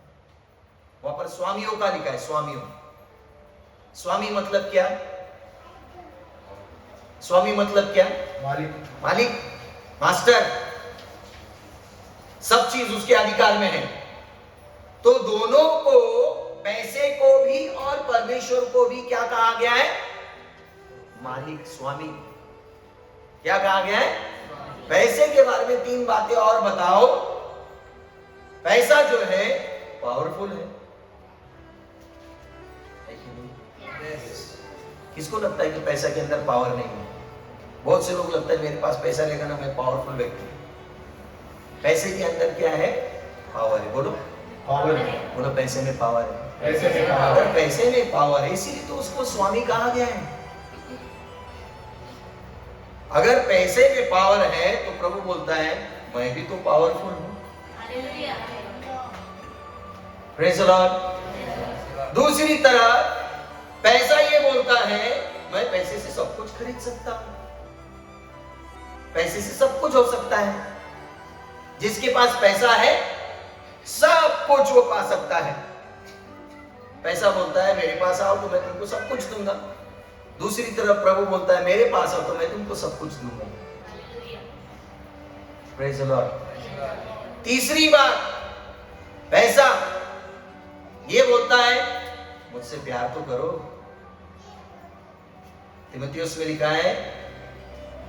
वहां पर स्वामियों का लिखा है, स्वामियों। स्वामी मतलब क्या? स्वामी मतलब क्या? मालिक, मास्टर। सब चीज उसके अधिकार में है। तो दोनों को, पैसे को भी और परमेश्वर को भी क्या कहा गया है? मालिक, स्वामी। क्या कहा गया है? पैसे के बारे में 3 बातें और बताओ। पैसा जो है पावरफुल है कि नहीं? किसको लगता है कि पैसा के अंदर पावर नहीं है? बहुत से लोग लगता है मेरे पास पैसा रहेगा ना मैं पावरफुल व्यक्ति हूं। पैसे के अंदर क्या है? पावर है। बोलो पावर। बोलो पैसे में पावर है। पैसे में पावर। अगर पैसे में पावर है इसीलिए तो उसको स्वामी कहा गया है। अगर पैसे में पावर है तो प्रभु बोलता है मैं भी तो पावरफुल हूं। Praise the Lord. दूसरी तरफ पैसा ये बोलता है मैं पैसे से सब कुछ खरीद सकता हूं, पैसे से सब कुछ हो सकता है। जिसके पास पैसा है सब कुछ वो पा सकता है। पैसा बोलता है मेरे पास आओ तो मैं तुमको सब कुछ दूंगा। दूसरी तरफ प्रभु बोलता है मेरे पास आओ तो मैं तुमको सब कुछ दूंगा। Praise the Lord. तीसरी बात, पैसा ये बोलता है मुझसे प्यार तो करो। तीमुथियुस में लिखा है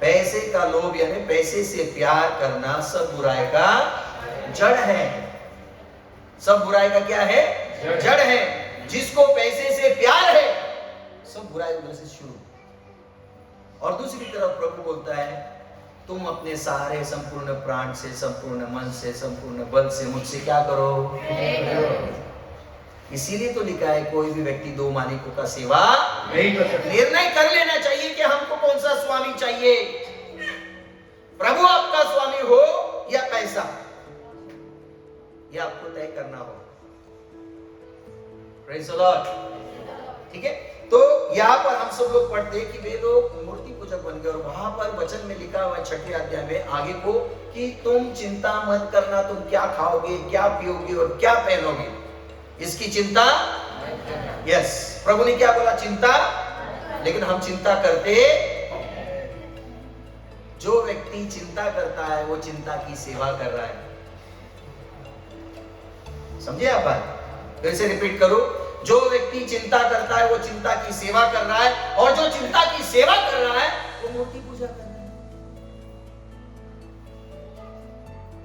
पैसे का लोभ यानी पैसे से प्यार करना सब बुराई का जड़ है। सब बुराई का क्या है? जड़ है। जिसको पैसे से प्यार है सब बुराई उधर से शुरू। और दूसरी तरफ प्रभु बोलता है तुम अपने सारे संपूर्ण प्राण से, संपूर्ण मन से, संपूर्ण बल से मुझसे क्या करो? इसीलिए तो लिखा है कोई भी व्यक्ति 2 मालिकों का सेवा नहीं कर सकता। निर्णय कर लेना चाहिए कि हमको कौन सा स्वामी चाहिए। प्रभु आपका स्वामी हो या पैसा, यह आपको तय करना हो। Praise the Lord. ठीक है, तो यहाँ पर हम सब लोग पढ़ते हैं कि वे लोग मूर्ति पूजक बन गए, और वहां पर वचन में लिखा हुआ है 6वें अध्याय में आगे को कि तुम चिंता मत करना, तुम क्या खाओगे, क्या पियोगे और क्या पहनोगे, इसकी चिंता। यस, प्रभु ने क्या बोला? चिंता। लेकिन हम चिंता करते, जो व्यक्ति चिंता करता है वो चिंता की सेवा कर रहा है। समझे आप बात? फिर से रिपीट करो, जो व्यक्ति चिंता करता है वो चिंता की सेवा कर रहा है, और जो चिंता की सेवा कर रहा है वो मूर्ति पूजा कर रहा है।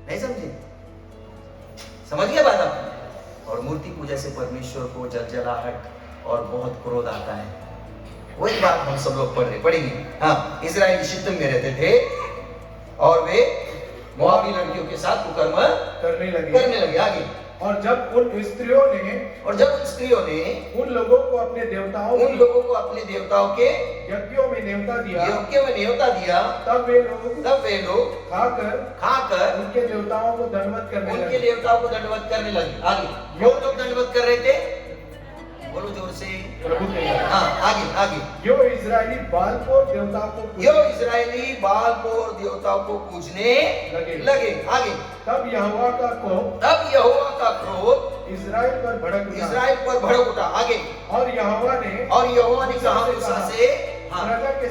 नहीं समझे? समझ गया बात आप? और मूर्ति पूजा से परमेश्वर को जलजलाहट और बहुत क्रोध आता है। वही बात हम सब लोग पढ़ेंगे। हाँ, इजराइली शित्तम में रहते थे और वे मोआबी लड़कियों के साथ कुकर्म करने लगे। आगे, और जब उन स्त्रियों ने उन लोगों को अपने देवताओं के यज्ञों में न्योता दिया, तब वे लोग खाकर उनके देवताओं को दंडवत करने लगे। आगे, क्यों लोग दंडवत कर रहे थे? बोलो जोर से। प्रभु के हाँ, आगे। जो इजरायली बालपोर देवताओं को पूजने लगे। आगे, तब यहोवा का क्रोध इजराइल पर भड़क उठा। आगे, और यहोवा ने कहा मूसा से, प्रजा के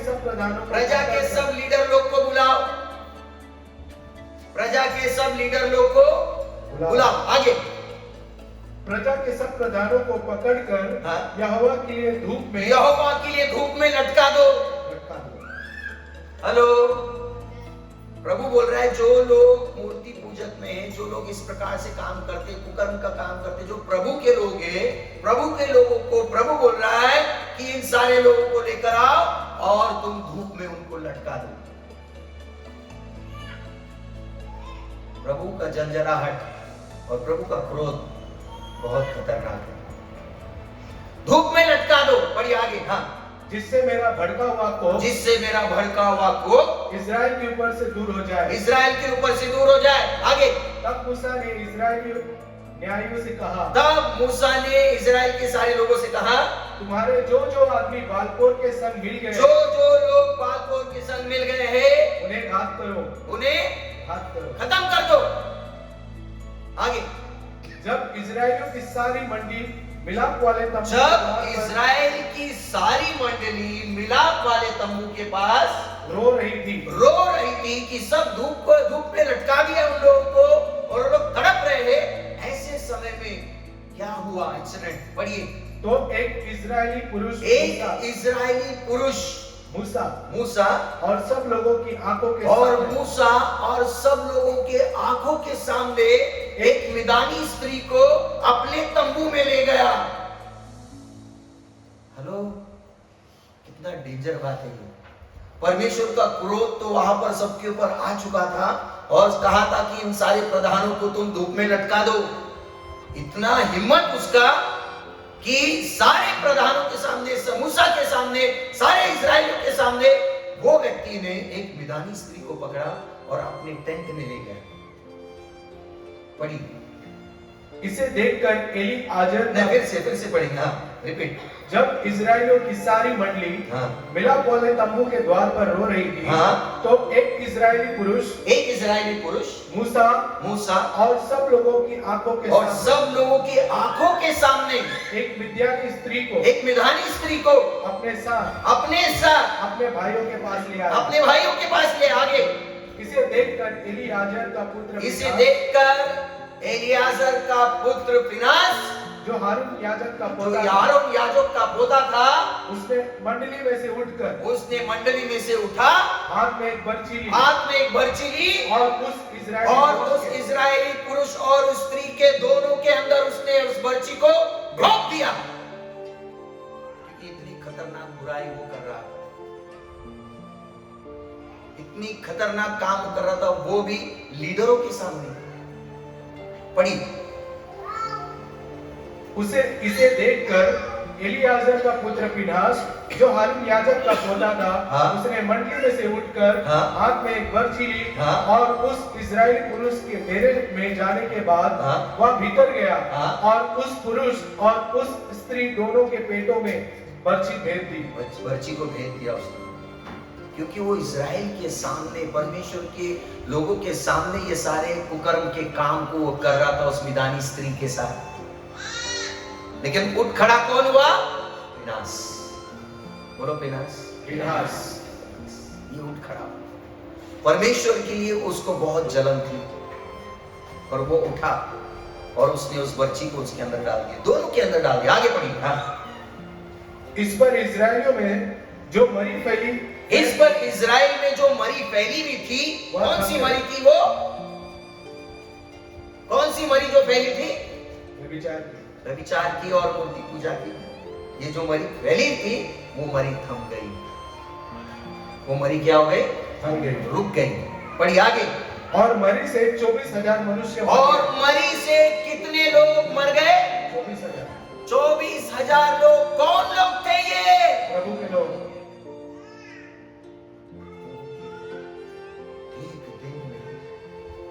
सब लीडर लोग को बुलाओ, आगे, प्रजा के सब प्रधानों को पकड़कर यहोवा के लिए धूप में लटका दो। हेलो, प्रभु बोल रहा है, जो लोग मूर्ति पूजक में हैं, जो लोग इस प्रकार से काम करते, कुकर्म का काम करते, जो प्रभु के लोग हैं, प्रभु के लोगों को प्रभु बोल रहा है कि इन सारे लोगों को लेकर आओ और तुम धूप में उनको लटका दो। प्रभु का जलजलाहट और प्रभु का क्रोध बहुत खतरनाक है। धूप में लटका दो। बढ़िया, आगे। हाँ, जिससे मेरा भड़का हुआ कोप इजराइल के ऊपर से दूर हो जाए। आगे, तब मूसा ने इजराइली न्यायियों से कहा, तुम्हारे जो आदमी बालपोर के संग मिल गए, उन्हें घात करो, खत्म कर दो। आगे, जब इजराइलियों की सारी मंडली मिलाप वाले तंबू के पास रो रही थी कि सब धूप में लटका दिया उन लोगों को और लोग तड़प रहे हैं। ऐसे समय में क्या हुआ इंसिडेंट? पढ़िए। तो एक इजरायली पुरुष मूसा और सब लोगों की आंखों के सामने एक मिदानी स्त्री को अपने तंबू में ले गया। हेलो, कितना डेंजर बात है ये। परमेश्वर का क्रोध तो वहां पर सबके ऊपर आ चुका था और कहा था कि इन सारे प्रधानों को तुम धूप में लटका दो। इतना हिम्मत उसका कि सारे प्रधानों के सामने, मूसा के सामने, सारे इजरायलियों के सामने वो व्यक्ति ने एक मिदानी स्त्री को पकड़ा और अपने टेंट में ले गया। पढ़ी। इसे देखकर एलीआजर ने फिर से पढ़ेंगे। हाँ, रिपीट। जब इजरायलियों की सारी मंडली मिलाप वाले तंबू के द्वार पर रो रही थी, तो एक इजरायली पुरुष मूसा और सब लोगों की आंखों के सामने एक मिद्यानी स्त्री को अपने साथ अपने भाइयों के पास ले आगे। इसे देखकर एलियाजर का पुत्र फिनास, जो हारून याजक का पोता था, उसने मंडली में से उठा, हाथ में एक बर्छी ली और उस इजरायली पुरुष और उस स्त्री के दोनों के अंदर उसने उस बर्छी को घोंप दिया। क्योंकि इतनी खतरनाक बुराई वो कर रहा था, इतनी खतरनाक काम कर रहा था, वो भी लीडरों के सामने। पढ़ी। इसे देखकर एलियाजर का पुत्र फिनहास जो हारून याजक का पोता था, हाँ। उसने मंडली में से उठकर हाँ। हाथ में एक बर्छी ली हाँ। और उस इजरायली पुरुष के डेरे में जाने के बाद हाँ। वह भीतर गया हाँ। और उस पुरुष और उस स्त्री दोनों के पेटों में बर्छी भेद दी। बर्छी को भेद दिया उसने, क्योंकि वो इज़राइल के सामने, परमेश्वर के लोगों के सामने ये सारे कुकर्म के काम को वो कर रहा था उस मिदानी स्त्री के साथ। लेकिन उठ खड़ा कौन हुआ? फिनहास। बोलो फिनहास। फिनहास ये उठ खड़ा। परमेश्वर के लिए उसको बहुत जलन थी, पर वो उठा और उसने उस बर्छी को उसके अंदर डाल दिया, दोनों के अंदर डाल दिया। आगे बढ़िए। हाँ। इस पर इजरायलियों में जो मरी फैली, इस पर इजराइल में जो मरी फैली हुई थी, कौन सी मरी थी वो? कौन सी मरी जो फैली थी? व्यभिचार की और मूर्ति पूजा की। ये जो मरी फैली थी वो मरी थम गई। वो मरी क्या हो गई? थम गई, रुक गई। पढ़िए आगे। और मरी से 24,000 मनुष्य और मरी से कितने लोग मर गए? 24,000 24,000 लोग। कौन लोग थे ये? प्रभु के लोग। एक दिन में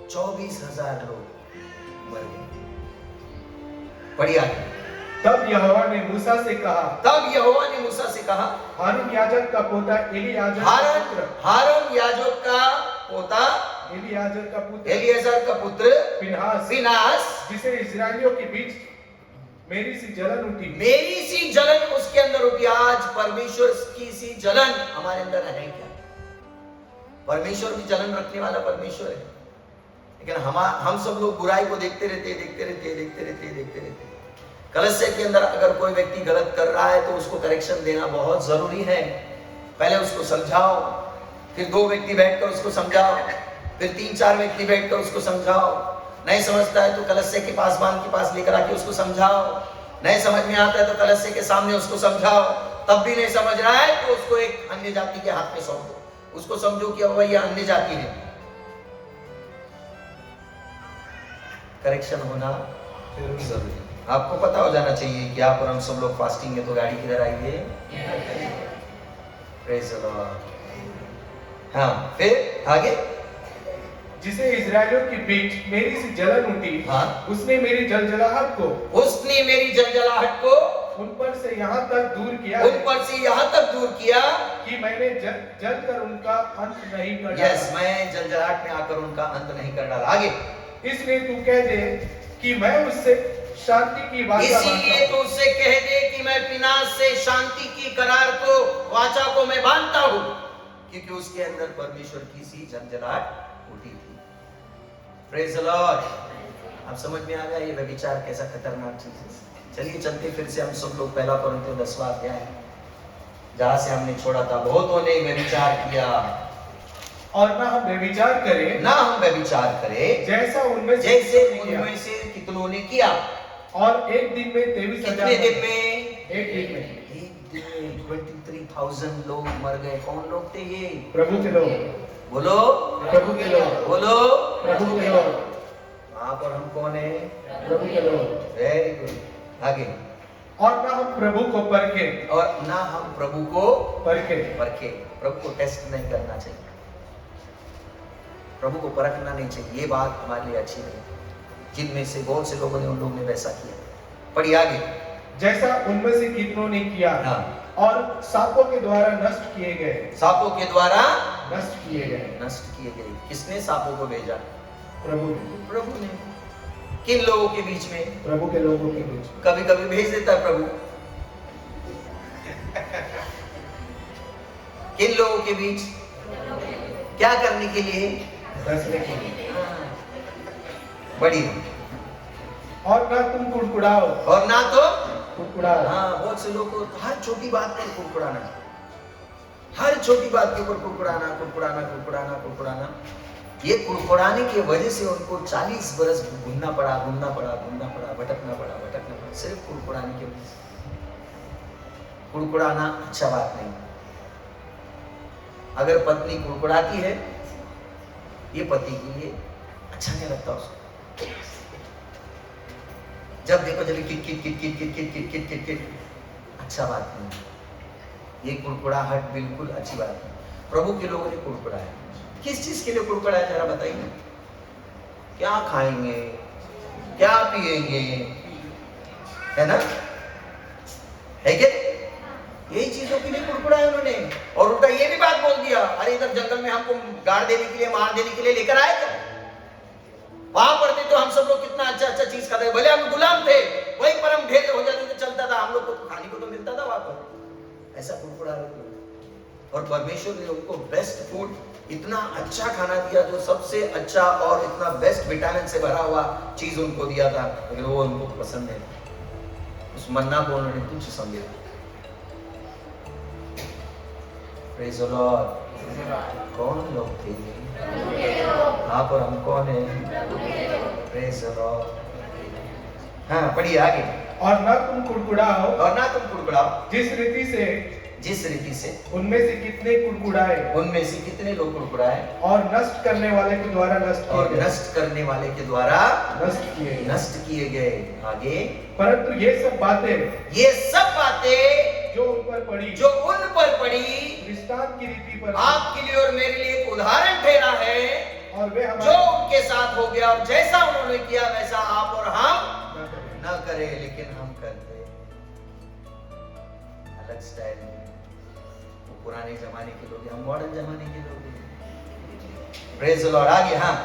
24,000 लोग मर गए। पढ़िए आगे। तब यहोवा ने मूसा से कहा, तब यहोवा ने मूसा से कहा, हारून याजक का पोता एलियाजर हारून याजक का पोता एलियाजर का पुत्र एलियाजर का पुत्र फिनहास, जिसे इजरायलियों के बीच मेरी सी जलन उठी, मेरी सी जलन उसके अंदर उठी। आज परमेश्वर की सी जलन हमारे अंदर है क्या? परमेश्वर भी जलन रखने वाला परमेश्वर है, लेकिन हम सब लोग बुराई को देखते रहते। कलीसिया के अंदर अगर कोई व्यक्ति गलत कर रहा है तो उसको करेक्शन देना बहुत जरूरी है। पहले उसको समझाओ, फिर 2 व्यक्ति बैठकर उसको समझाओ, फिर 3-4 व्यक्ति बैठकर उसको समझाओ। नहीं समझता है तो कलीसिया के पासवान के पास लेकर आके उसको समझाओ। नहीं समझ में आता है तो कलीसिया के सामने उसको समझाओ। तब भी नहीं समझ रहा है तो उसको एक अन्य जाति के हाथ में सौंप दो। उसको समझो कि अब यह अन्य जाति है। करेक्शन होना जरूरी है। आपको पता हो जाना चाहिए कि यहाँ पर हम सब लोग फास्टिंग है तो गाड़ी किधर आई है? Praise the Lord. हाँ, फिर आगे। जिसे इजरायलियों के बीच मेरी सी जलन उठी, हाँ। उसने मेरी जलजलाहट को उन पर से यहाँ तक दूर किया कि मैंने जल कर उनका अंत नहीं कर डाला। यस, मैं जलजलाहट में आकर उनका अंत नहीं कर डाला। आगे। इसलिए तू कह दे कि मैं उससे शांति की वाचा इसीलिए तो उससे कह दे कि मैं फिनहास से शांति की करार को, वाचा को मैं बांधता हूं, क्योंकि उसके अंदर परमेश्वर की सी जलजलाहट उठी थी। Praise the Lord. अब समझ में आ गया ये व्यभिचार कैसा खतरनाक चीज है। चलिए चलते फिर से हम सब लोग 1 कोरिन्थियों 10वां अध्याय जहां से हमने छोड़ा था। बहुतों ने व्यभिचार किया और ना हम व्यभिचार करें जैसे उनमें से कितनों ने किया। और एक दिन में 23,000 कितने दिन में? एक दिन में 23,000 लोग मर गए। कौन लोग थे ये? प्रभु के लोग। बोलो प्रभु के लोग। बोलो प्रभु के लोग। वहां पर हम कौन है? प्रभु के लोग। Very good. आगे। और ना हम प्रभु को परखे प्रभु को टेस्ट नहीं करना चाहिए, प्रभु को परखना नहीं चाहिए। ये बात हमारे लिए अच्छी नहीं, जिनमें से बहुत से लोगों ने, उन लोगों ने वैसा किया। पढ़िए आगे। जैसा उनमें से कितनों ने किया। हाँ। और सांपों के द्वारा नष्ट किए गए। किसने सांपों को भेजा? प्रभु ने। किन लोगों के बीच में? प्रभु के लोगों के बीच। कभी कभी भेज देता है प्रभु। किन लोगों के बीच? क्या करने के लिए? फैसले के लिए। बढ़िया। और ना तुम कुड़कुड़ाओ। हाँ, बहुत से लोग को हर छोटी बात पर कुड़कुड़ाना, हर छोटी बात के ऊपर कुड़कुड़ाना। ये कुड़कुड़ाने की वजह से उनको 40 बरस घूमना पड़ा, भटकना पड़ा, सिर्फ कुड़कुड़ाने की वजह से। कुड़कुड़ाना अच्छा बात नहीं। अगर पत्नी कुड़कुड़ाती है, ये पति के लिए अच्छा नहीं लगता उसको। जब देखो जब किट अच्छा बात नहीं। ये कुड़कुड़ाहट बिल्कुल अच्छी बात नहीं। प्रभु के लोगों ने कुड़कुड़ाया, किस चीज के लिए कुड़कुड़ाया जरा बताइए? क्या खाएंगे, क्या पिएंगे, है ना, है क्या? यही चीजों के लिए कुड़कुड़ाया उन्होंने। और उल्टा ये भी बात बोल दिया, अरे इधर जंगल में हमको गाड़ देने के लिए, मार देने के लिए लेकर आए क्या? वहां पढ़ते तो हम सब लोग कितना अच्छा अच्छा चीज खाते, भले हम गुलाम थे, वहीं पर हम ढेर हो जाते तो चलता था, हम लोग को तो खाने को तो मिलता था वहां पर। ऐसा कुड़कुड़ा रहे थे। और परमेश्वर ने उनको बेस्ट फूड, इतना अच्छा खाना दिया, जो सबसे अच्छा और इतना बेस्ट विटामिन से भरा हुआ चीज उनको दिया था, लेकिन वो उनको पसंद नहीं। उस मन्ना को उन्होंने तुच्छ समझा। Praise the Lord. कौन लोग थे? आप और हम कौन है? Praise the Lord. हाँ, पढ़िए आगे। और न तुम कुड़कुड़ाओ, और ना तुम कुड़कुड़ाओ, जिस रीति से उनमें से कितने कुड़कुड़ाए, उनमें से कितने लोग कुड़कुड़ाए, और नष्ट करने वाले के द्वारा और नष्ट करने वाले के द्वारा नष्ट किए गए। आगे, परंतु ये सब बातें जो उन पर पड़ी दृष्टांत की रीति पर आपके लिए और मेरे लिए एक उदाहरण ठहरा है, और वे जो उनके साथ हो गया, और जैसा उन्होंने किया वैसा आप और हम न करें, लेकिन हम करते अलग स्टाइल में। वो पुराने जमाने के लोग, हम मॉडर्न जमाने के लोग। Praise the Lord. आगे, हाँ,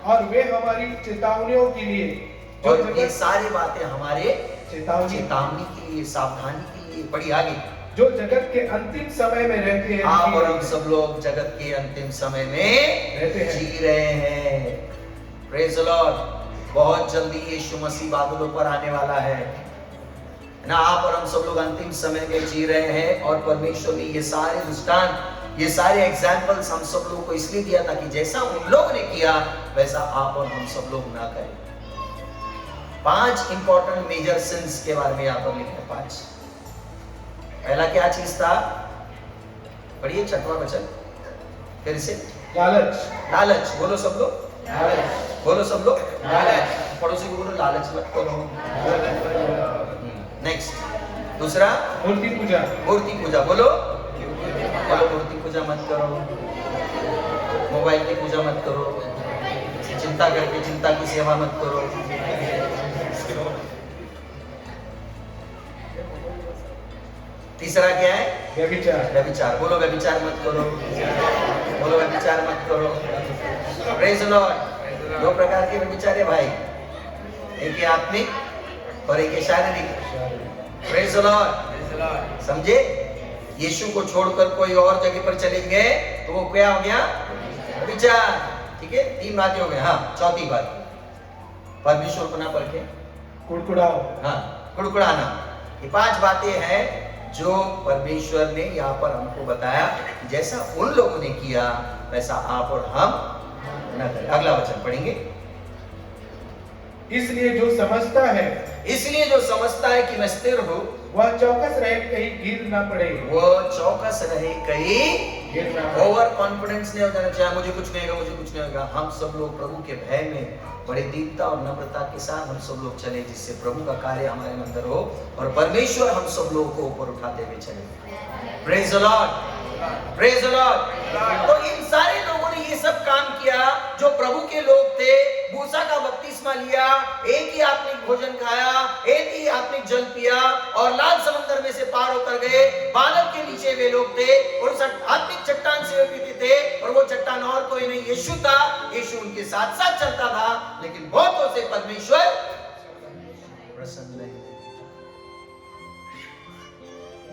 और वे हमारी चेतावनियों के लिए, और ये सारी बातें हमारे चेतावनी के लिए, सावधानी के लिए। पढ़िए आगे। जो जगत के अंतिम समय में रहते हैं, आप और हम सब लोग जगत के अंतिम समय में रहते हैं। जी रहे हैं। Praise the Lord. बहुत जल्दी यीशु मसीह बादलों पर आने वाला है ना। आप और हम सब लोग अंतिम समय में जी रहे हैं, और परमेश्वर ने ये सारे दृष्टांत, ये सारे एग्जाम्पल्स हम सब लोगों को इसलिए दिया था कि जैसा उन लोगों ने किया वैसा आप और हम सब लोग ना करें। 5 इंपॉर्टेंट मेजर सिंस के बारे में यहाँ पर लिखा है। 5। पहला क्या चीज था? पढ़िए 6वां वचन फिर से। लालच। बोलो सब लोग, बोलो सब लोग, पड़ोसी को बोलो लालच मत करो। नेक्स्ट, दूसरा मूर्ति पूजा। बोलो मूर्ति पूजा मत करो, मोबाइल की पूजा मत करो, चिंता करके चिंता की सेवा मत करो। तीसरा क्या है? व्यभिचार। बोलो व्यभिचार मत करो, बोलो व्यभिचार मत करो। Praise the Lord. 2 प्रकार के व्यभिचार है भाई, एक है आत्मिक और एक है शारीरिक। Praise the Lord. समझे? यीशु को छोड़कर कोई और जगह पर चले गए तो वो क्या हो गया? व्यभिचार। ठीक है, 3 बातें हो गई। हाँ, चौथी बात, परमेश्वर को ना परखे, कुड़कुड़ाओ। हाँ, कुड़कुड़ाना। ये 5 बातें हैं जो परमेश्वर ने यहाँ पर हमको बताया कि जैसा उन लोगों ने किया वैसा आप और हम न करें। अगला वचन पढ़ेंगे। इसलिए जो समझता है कि मैं स्थिर हूँ, वह चौकस रहे कहीं गिर ना पड़े। ओवर कॉन्फिडेंस नहीं हो जाना चाहिए, मुझे कुछ नहीं होगा। हम सब लोग प्रभु के भय में बड़ी दीनता और नम्रता के साथ हम सब लोग चले, जिससे प्रभु का कार्य हमारे अंदर हो और परमेश्वर हम सब लोगों को ऊपर उठाते हुए चले। Praise the Lord. Praise the Lord. तो इन सारे लोगों ने ये सब काम किया जो प्रभु के लोग थे। मूसा का बपतिस्मा लिया, एक ही आत्मिक भोजन खाया, एक ही आत्मिक जल पिया, और लाल समंदर में से पार होकर गए। बादल के नीचे वे लोग थे और उस आत्मिक चट्टान से वे पीते थे, और वो चट्टान और कोई नहीं, यीशु था। यीशु उनके साथ साथ चलता था, लेकिन बहुतों से परमेश्वर प्रसन्न नहीं।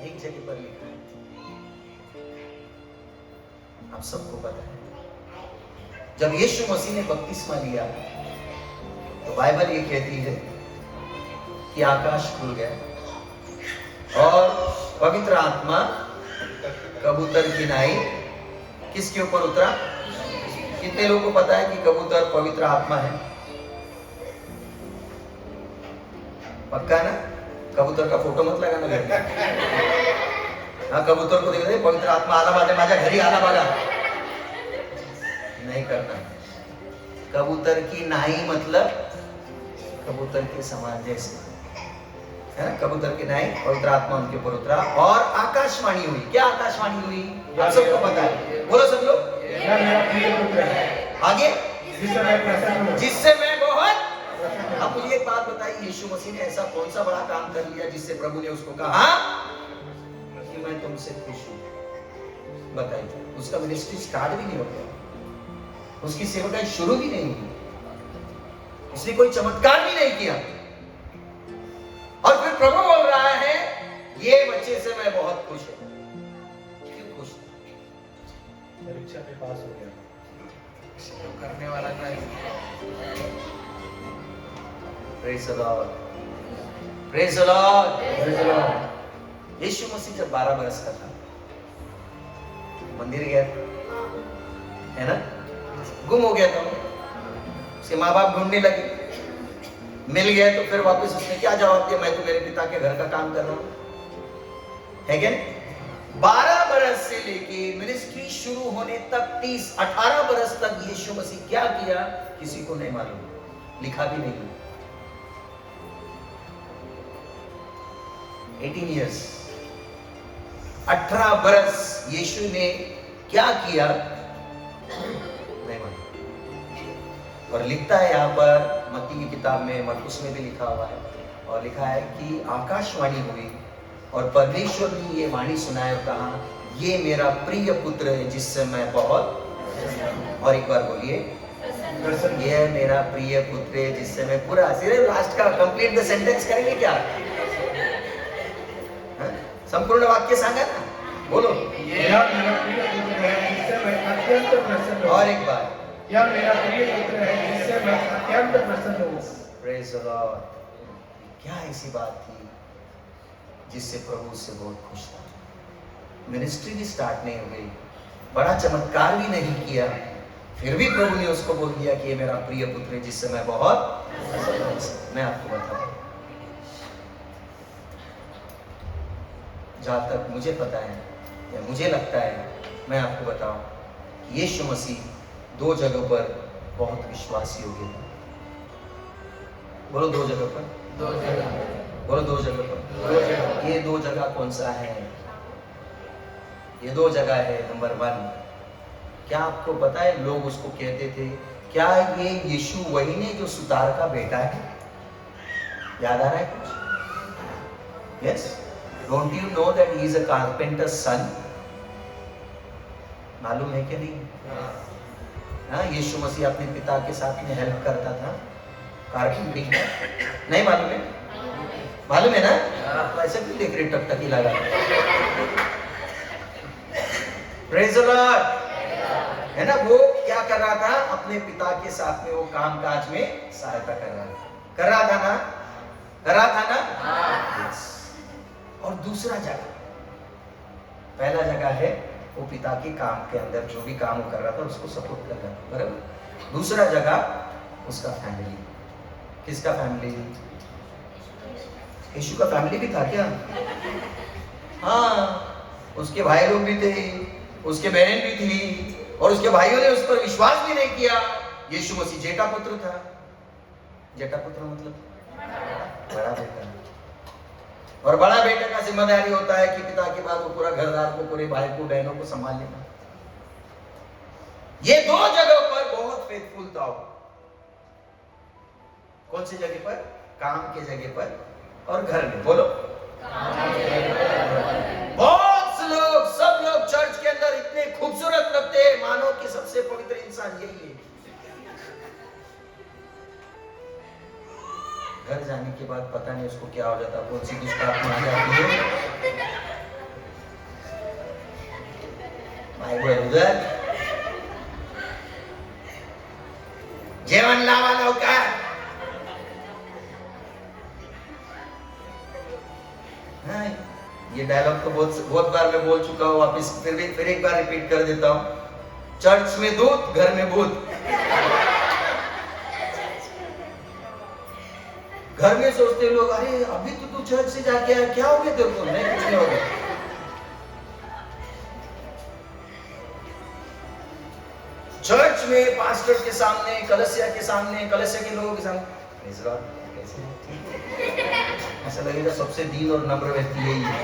एक जगह पर लिखा है, आप सबको पता है, जब यीशु मसीह ने बपतिस्मा लिया तो बाइबल ये कहती है कि आकाश खुल गया और पवित्र आत्मा कबूतर की नाई किसके ऊपर उतरा? कितने लोगों को पता है कि कबूतर पवित्र आत्मा है? पक्का ना? कबूतर का फोटो मत लगाना घर में। हाँ, कबूतर को देखते पवित्र आत्मा आला बाजे माझ्या घरी आला बघा, नहीं करना। कबूतर की नाई मतलब कबूतर के समान जैसे। है ना, कबूतर के नाई, पवित्र आत्मा उनके ऊपर उतरा और आकाशवाणी हुई। क्या आकाशवाणी हुई? आप सबको पता है, बोलो सब लोग। यह मेरा प्रिय पुत्र है आगे, जिससे मैं प्रसन्न हूँ। जिससे मैं बहुत। अब मुझे एक बात बताइए, यीशु मसीह ने ऐसा कौन सा बड़ा काम कर लिया जिससे प्रभु ने उसको कहा कि मैं तुमसे खुश हूँ? बताइए। उसका मिनिस्ट्री स्टार्ट भी नहीं हो गया, उसकी सेवकाई शुरू भी नहीं हुई, उसने कोई चमत्कार भी नहीं किया, और फिर प्रभु बोल रहा है ये बच्चे से मैं बहुत खुश हूं। क्यों खुश? परीक्षा में पास हो गया। करने वाला था। Praise the Lord, praise the Lord. Yeshu Masih जब 12 बरस का था, मंदिर गया है ना, गुम हो गया था, उसके माँ बाप ढूंढने लगे, मिल गया तो फिर वापस उसने क्या जवाब दिया? मैं तो मेरे पिता के घर का काम कर रहा हूं, है क्या? 12 बरस से लेके मिनिस्ट्री शुरू होने तक 18 बरस तक यीशु मसीह क्या किया किसी को नहीं मालूम, लिखा भी नहीं। 18 years, 18 बरस यीशु ने क्या किया नहीं मालूम। और लिखता है यहाँ पर मत्ती की किताब में, मरकुस में भी लिखा हुआ है, और लिखा है कि आकाशवाणी हुई और परमेश्वर ने ये वाणी सुनाई और कहा ये मेरा प्रिय पुत्र है जिससे मैं बहुत, और एक बार बोलिए ये मेरा प्रिय पुत्र है जिससे मैं पूरा, सिर्फ लास्ट का कंप्लीट द सेंटेंस करेंगे क्या? संपूर्ण वाक्य सांगा ना, बोलो। यह मेरा प्रिय पुत्र है जिससे मैं अत्यंत प्रसन्न हूँ। और एक बार, यह मेरा प्रिय पुत्र है जिससे मैं अत्यंत प्रसन्न हूँ। Praise the Lord. क्या ऐसी बात थी जिससे प्रभु उससे बहुत खुश था? मिनिस्ट्री भी स्टार्ट नहीं हो गई, बड़ा चमत्कार भी नहीं किया, फिर भी प्रभु ने उसको बोल दिया कि ये मेरा प्रिय पुत्र है जिससे मैं बहुत। मैं आपको बताऊं, जहां तक मुझे पता है या मुझे लगता है, मैं आपको बताऊं कि यीशु मसीह 2 जगहों पर बहुत विश्वासी हो गया। बोलो 2 जगह पर, 2 जगह, बोलो 2 जगह पर। 2 जगह। ये 2 जगह कौन सा है? ये 2 जगह है। नंबर 1, क्या आपको पता है लोग उसको कहते थे क्या ये यीशु वही ने जो सुतार का बेटा है? याद आ रहा है कुछ? Yes, don't you know that he is a carpenter's son? मालूम है क्या नहीं? हाँ, यीशु मसीह अपने पिता के साथ में हेल्प करता था कारपेंटिंग का। नहीं मालूम है? मालूम है ना? ऐसे क्यों देख रहे टकटकी लगा? प्रेज द लॉर्ड, है ना? वो क्या कर रहा था? अपने पिता के साथ में वो काम काज में सहायता कर रहा था। कर रहा था ना? कर रहा था ना? Yes. और दूसरा जगह, पहला जगह है वो पिता के काम के अंदर जो भी काम वो कर रहा था उसको सपोर्ट कर रहा था, बराबर। दूसरा जगह उसका फैमिली। किसका फैमिली? यीशु का फैमिली भी था क्या? हाँ, उसके भाई लोग भी थे, उसके बहन भी थी, और उसके भाइयों ने उस पर विश्वास भी नहीं किया। यीशु मसीह जेठा पुत्र था। जेठा पुत्र मतलब बड़ा बेटा, और बड़ा बेटे का जिम्मेदारी होता है कि पिता के बाद वो पूरा घरदार को, पूरे भाई को, बहनों को संभाल लेना। ये 2 जगहों पर बहुत फेथफुल था। कौन सी जगह पर? काम के जगह पर और घर में। बोलो, बहुत से लोग, सब लोग चर्च के अंदर इतने खूबसूरत लगते हैं, मानो कि सबसे पवित्र इंसान यही है। घर जाने के बाद पता नहीं उसको क्या हो जाता, कौन सी दुष्ट आत्मा आ जाती है। भाई बोल उधर जेवन लावा लौकर। हाँ, ये डायलॉग तो बहुत बार मैं बोल चुका हूँ, वापिस फिर एक बार रिपीट कर देता हूँ। चर्च में दूत, घर में भूत। घर में सोचते लोग, अरे अभी तो तू चर्च से जाके आया, क्या हो गया तेरे को? नहीं, कुछ नहीं हो गया। चर्च में पास्टर के सामने, कलसिया के सामने, कलसिया के लोगों के सामने, प्रेज़ गॉड, कैसे हैं? ऐसा लगेगा सबसे दीन और नम्र व्यक्ति यही है।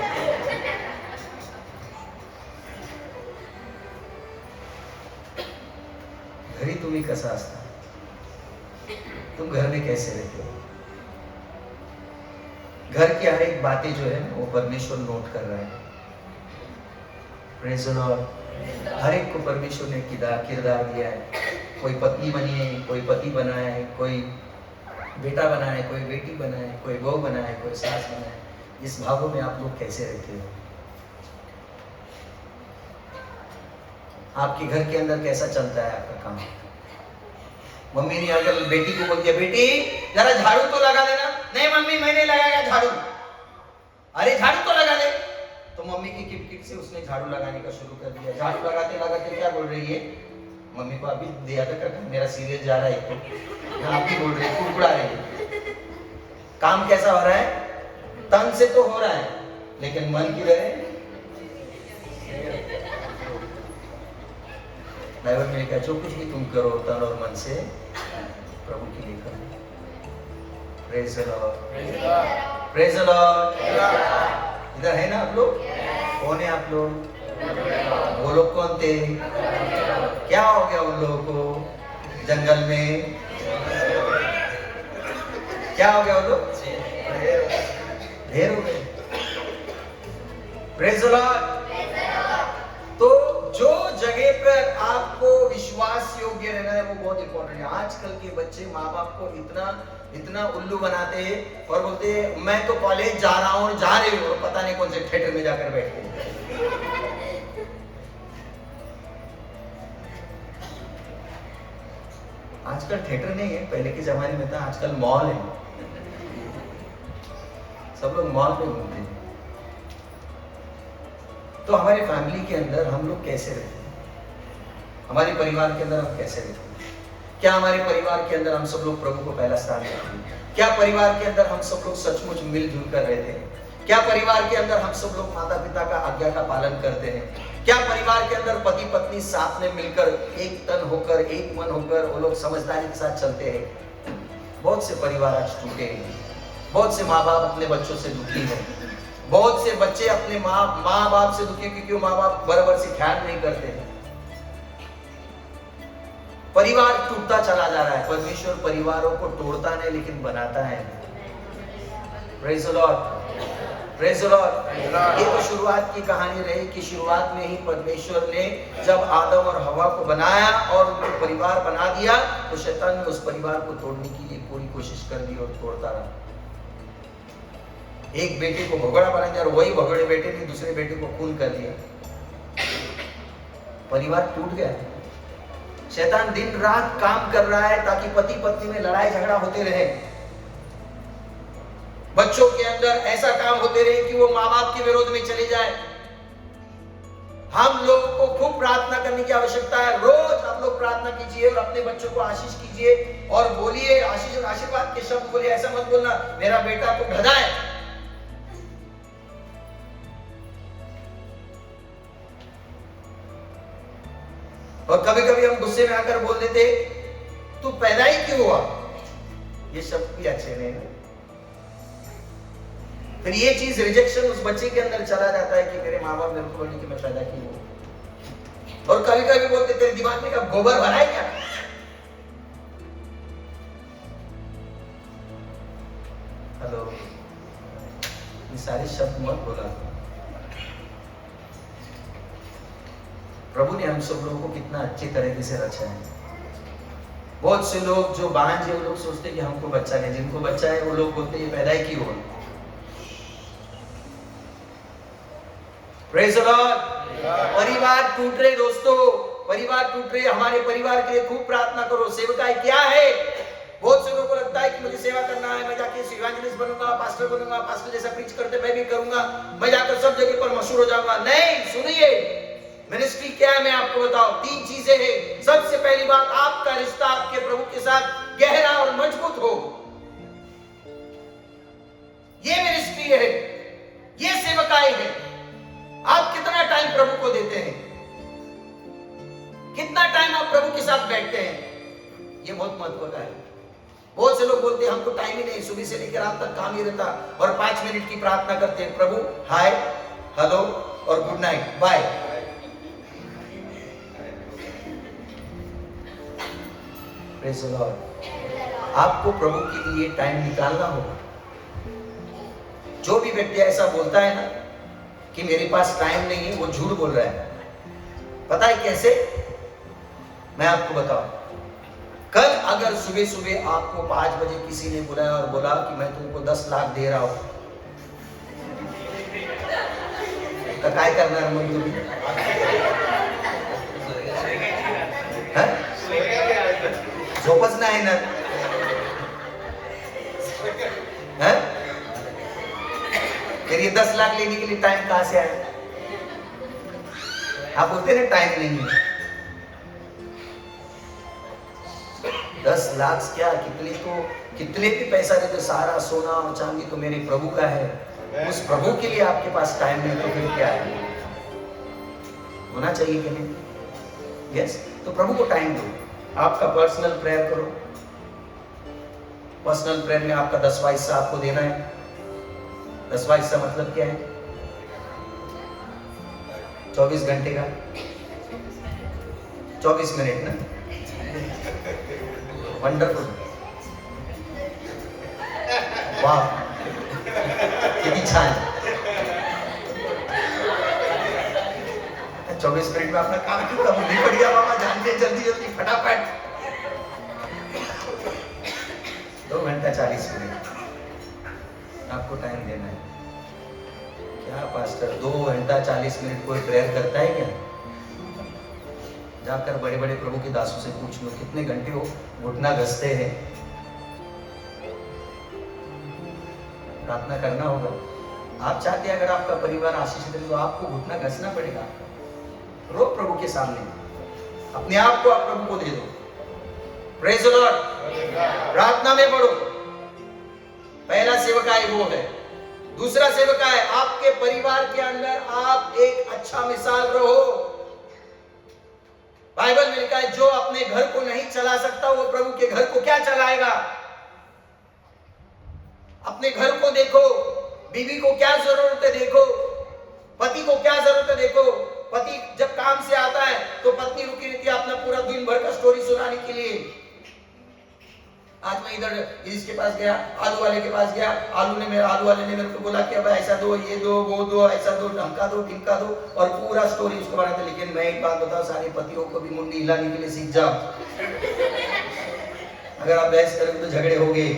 घरी तुम्ही कसा असता, तुम घर में कैसे रहते हो? घर की हर एक बातें जो है वो परमेश्वर नोट कर रहा है। Praise the Lord. हर एक को परमेश्वर ने किरदार दिया है। कोई पत्नी बनी है, कोई पति बना है, कोई बेटा बना है, कोई बेटी बना है, कोई बहू बना है, कोई सास बना है। इस भावों में आप लोग कैसे रहते हो? आपके घर के अंदर कैसा चलता है आपका काम? मम्मी ने अगर बेटी को बोल दिया, बेटी जरा झाड़ू तो लगा देना। नहीं मम्मी मैं नहीं लगाएगा झाड़ू। अरे झाड़ू तो लगा दे। तो मम्मी की किटकिट से उसने झाड़ू लगाने का शुरू कर दिया। झाड़ू लगाते लगाते क्या बोल रही है? मम्मी को अभी दिया था कर, मेरा सीरियल जा रहा है तो आप भी बोल रही है, कुड़कुड़ा रही है। काम कैसा हो रहा है? तन से तो हो रहा है, लेकिन मन किधर है? बाइबल में लिखा, जो कुछ भी तुम करो तन और मन से प्रभु के लिए करो। Praise the Lord, praise the Lord. इधर है ना आप लोग? कौन है आप लोग? वो लोग कौन थे? क्या हो गया उन लोगों को जंगल में? क्या हो गया उन लोग? ढेर हो गए। Praise the Lord. तो जो जगह पर आपको विश्वास योग्य रहना है वो बहुत इंपॉर्टेंट है। आजकल के बच्चे माँ बाप को इतना उल्लू बनाते हैं और बोलते हैं मैं तो कॉलेज जा रहा हूँ, जा रही हूँ, और पता नहीं कौन से थिएटर में जाकर बैठते हैं। आजकल थिएटर नहीं है, पहले के जमाने में था। आजकल मॉल है, सब लोग मॉल पे घूमते हैं। तो हमारे फैमिली के अंदर हम लोग कैसे रहते हैं? हमारे परिवार के अंदर हम कैसे रहते हैं? क्या हमारे परिवार के अंदर हम सब लोग प्रभु को पहला स्थान देते हैं? क्या परिवार के अंदर हम सब लोग सचमुच मिलजुल कर रहते हैं? क्या परिवार के अंदर हम सब लोग माता पिता का आज्ञा का पालन करते हैं? क्या परिवार के अंदर पति पत्नी साथ में मिलकर एक तन होकर एक मन होकर वो लोग समझदारी के साथ चलते हैं? बहुत से परिवार आज टूटे हैं। बहुत से माँ बाप अपने बच्चों से दुखी हैं। बहुत से बच्चे अपने माँ बाप से दुखी क्योंकि माँ बाप बराबर से ख्याल नहीं करते हैं। परिवार टूटता चला जा रहा है। परमेश्वर परिवारों को तोड़ता नहीं लेकिन बनाता है। Praise the Lord, praise the Lord. ये तो शुरुआत की कहानी रही कि शुरुआत में ही परमेश्वर ने जब आदम और हवा को बनाया और उनको परिवार बना दिया तो शैतान ने उस परिवार को तोड़ने की लिए पूरी कोशिश कर दी और तोड़ता रहा। एक बेटे को भगोड़ा बना दिया और वही भगोड़े बेटे ने दूसरे बेटे को खून कर दिया। परिवार टूट गया। शैतान दिन रात काम कर रहा है ताकि पति पत्नी में लड़ाई झगड़ा होते रहे। बच्चों के अंदर ऐसा काम होते रहे कि वो माँ बाप के विरोध में चले जाए। हम लोग को खूब प्रार्थना करने की आवश्यकता है। रोज आप लोग प्रार्थना कीजिए और अपने बच्चों को आशीष कीजिए और बोलिए, आशीष और आशीर्वाद के शब्द बोलिए। ऐसा मत बोलना मेरा बेटा को गधा है। और कभी कभी हम गुस्से में आकर बोल देते तू पैदा ही क्यों हुआ। ये शब्द भी अच्छे नहीं है। फिर ये चीज रिजेक्शन उस बच्चे के अंदर चला जाता है कि मेरे माँ बाप मेरे को बोले कि मैं पैदा क्यों हूं। और कभी कभी बोलते तेरे दिमाग में कब गोबर भरा है क्या। हेलो, ये सारे शब्द मत बोला। प्रभु ने हम सब लोगों को कितना अच्छी तरीके से रचा है। बहुत से लोग जो बांझ है वो लोग सोचते हैं कि हमको बच्चा नहीं, जिनको बच्चा है वो लोग बोलते हैं ये पैदा ही क्यों हुआ। Praise the Lord. परिवार टूट रहे दोस्तों, परिवार टूट रहे। हमारे परिवार के लिए खूब प्रार्थना करो। सेवकाई क्या है? बहुत से लोगों को लगता है कि मुझे सेवा करना है, मैं जाके इवेंजलिस्ट बनूंगा, पास्टर बनूंगा, पास्टर जैसा प्रीच करते मैं भी करूंगा, मैं जाकर सब जगह पर मशहूर हो जाऊंगा। नहीं, सुनिए मिनिस्ट्री क्या है मैं आपको बताऊं। 3 चीजें हैं। सबसे पहली बात, आपका रिश्ता आपके प्रभु के साथ गहरा और मजबूत हो। ये मिनिस्ट्री है, ये सेवकाई है। आप कितना टाइम प्रभु को देते हैं, कितना टाइम आप प्रभु के साथ बैठते हैं, ये बहुत महत्व का है। बहुत से लोग बोलते हैं हमको टाइम ही नहीं, सुबह से लेकर रात तक काम ही रहता, और 5 मिनट की प्रार्थना करते हैं, प्रभु हाय हेलो और good night bye. Praise the Lord. आपको प्रभु के लिए टाइम निकालना होगा। जो भी व्यक्ति ऐसा बोलता है ना कि मेरे पास टाइम नहीं है, वो झूठ बोल रहा है। पता है कैसे? मैं आपको बताऊं, कल अगर सुबह सुबह आपको 5 बजे किसी ने बुलाया और बोला कि मैं तुमको 10 लाख दे रहा हूं, तो काय करना है मन तुम्ही? झोपच नाही ना, फिर ये 10 लाख लेने के लिए टाइम कहां से आया? आप बोलते ना टाइम नहीं है। 10 लाख क्या, कितने भी पैसा दे दो, सारा सोना और चांदी तो मेरे प्रभु का है, उस प्रभु के लिए आपके पास टाइम नहीं तो फिर क्या है? होना चाहिए कि नहीं? यस। तो प्रभु को टाइम दो। आपका पर्सनल प्रेयर करो। पर्सनल प्रेयर में आपका 10वां हिस्सा आपको देना है। 10वां हिस्सा मतलब क्या है? 24 घंटे का 24 मिनट ना। वंडरफुल, वाह, किती छान। 24 मिनट में अपना काम क्यों कम नहीं बढ़िया बाबा, जानते जल्दी जल्दी फटाफट। 2 घंटा 40 मिनट आपको टाइम देना है। क्या पास्टर 2 घंटा 40 मिनट कोई प्रेयर करता है क्या? जाकर बड़े बड़े प्रभु के दासों से पूछ लो कितने घंटे वो घुटना घसते हैं। प्रार्थना करना होगा। आप चाहते हैं अगर आपका परिवार आशीषित है तो आपको घुटना घसना पड़ेगा। रो प्रभु के सामने, अपने आप को आप प्रभु को दे दो। Praise the Lord. प्रार्थना में बढ़ो। पहला सेवकाई वो है। दूसरा सेवकाई, आपके परिवार के अंदर आप एक अच्छा मिसाल रहो। बाइबल में लिखा है जो अपने घर को नहीं चला सकता वो प्रभु के घर को क्या चलाएगा? अपने घर को देखो, बीवी को क्या जरूरत है देखो, पति को क्या जरूरत है देखो। पति जब काम से आता है तो पत्नी रुकी रहती है अपना पूरा दिन भर का स्टोरी सुनाने के लिए। आज मैं इधर इसके पास गया, आलू वाले के पास गया, आलू वाले ने मेरे को बोला कि अब ऐसा दो, ये दो, वो दो, ऐसा दो, ढमका दो, टिमका दो, और पूरा स्टोरी उसको बनाते। लेकिन मैं एक बात बताऊं, सारे पतियों को भी मुंडी हिलाने के लिए सीख जाओ। अगर आप बहस करोगे तो झगड़े होंगे।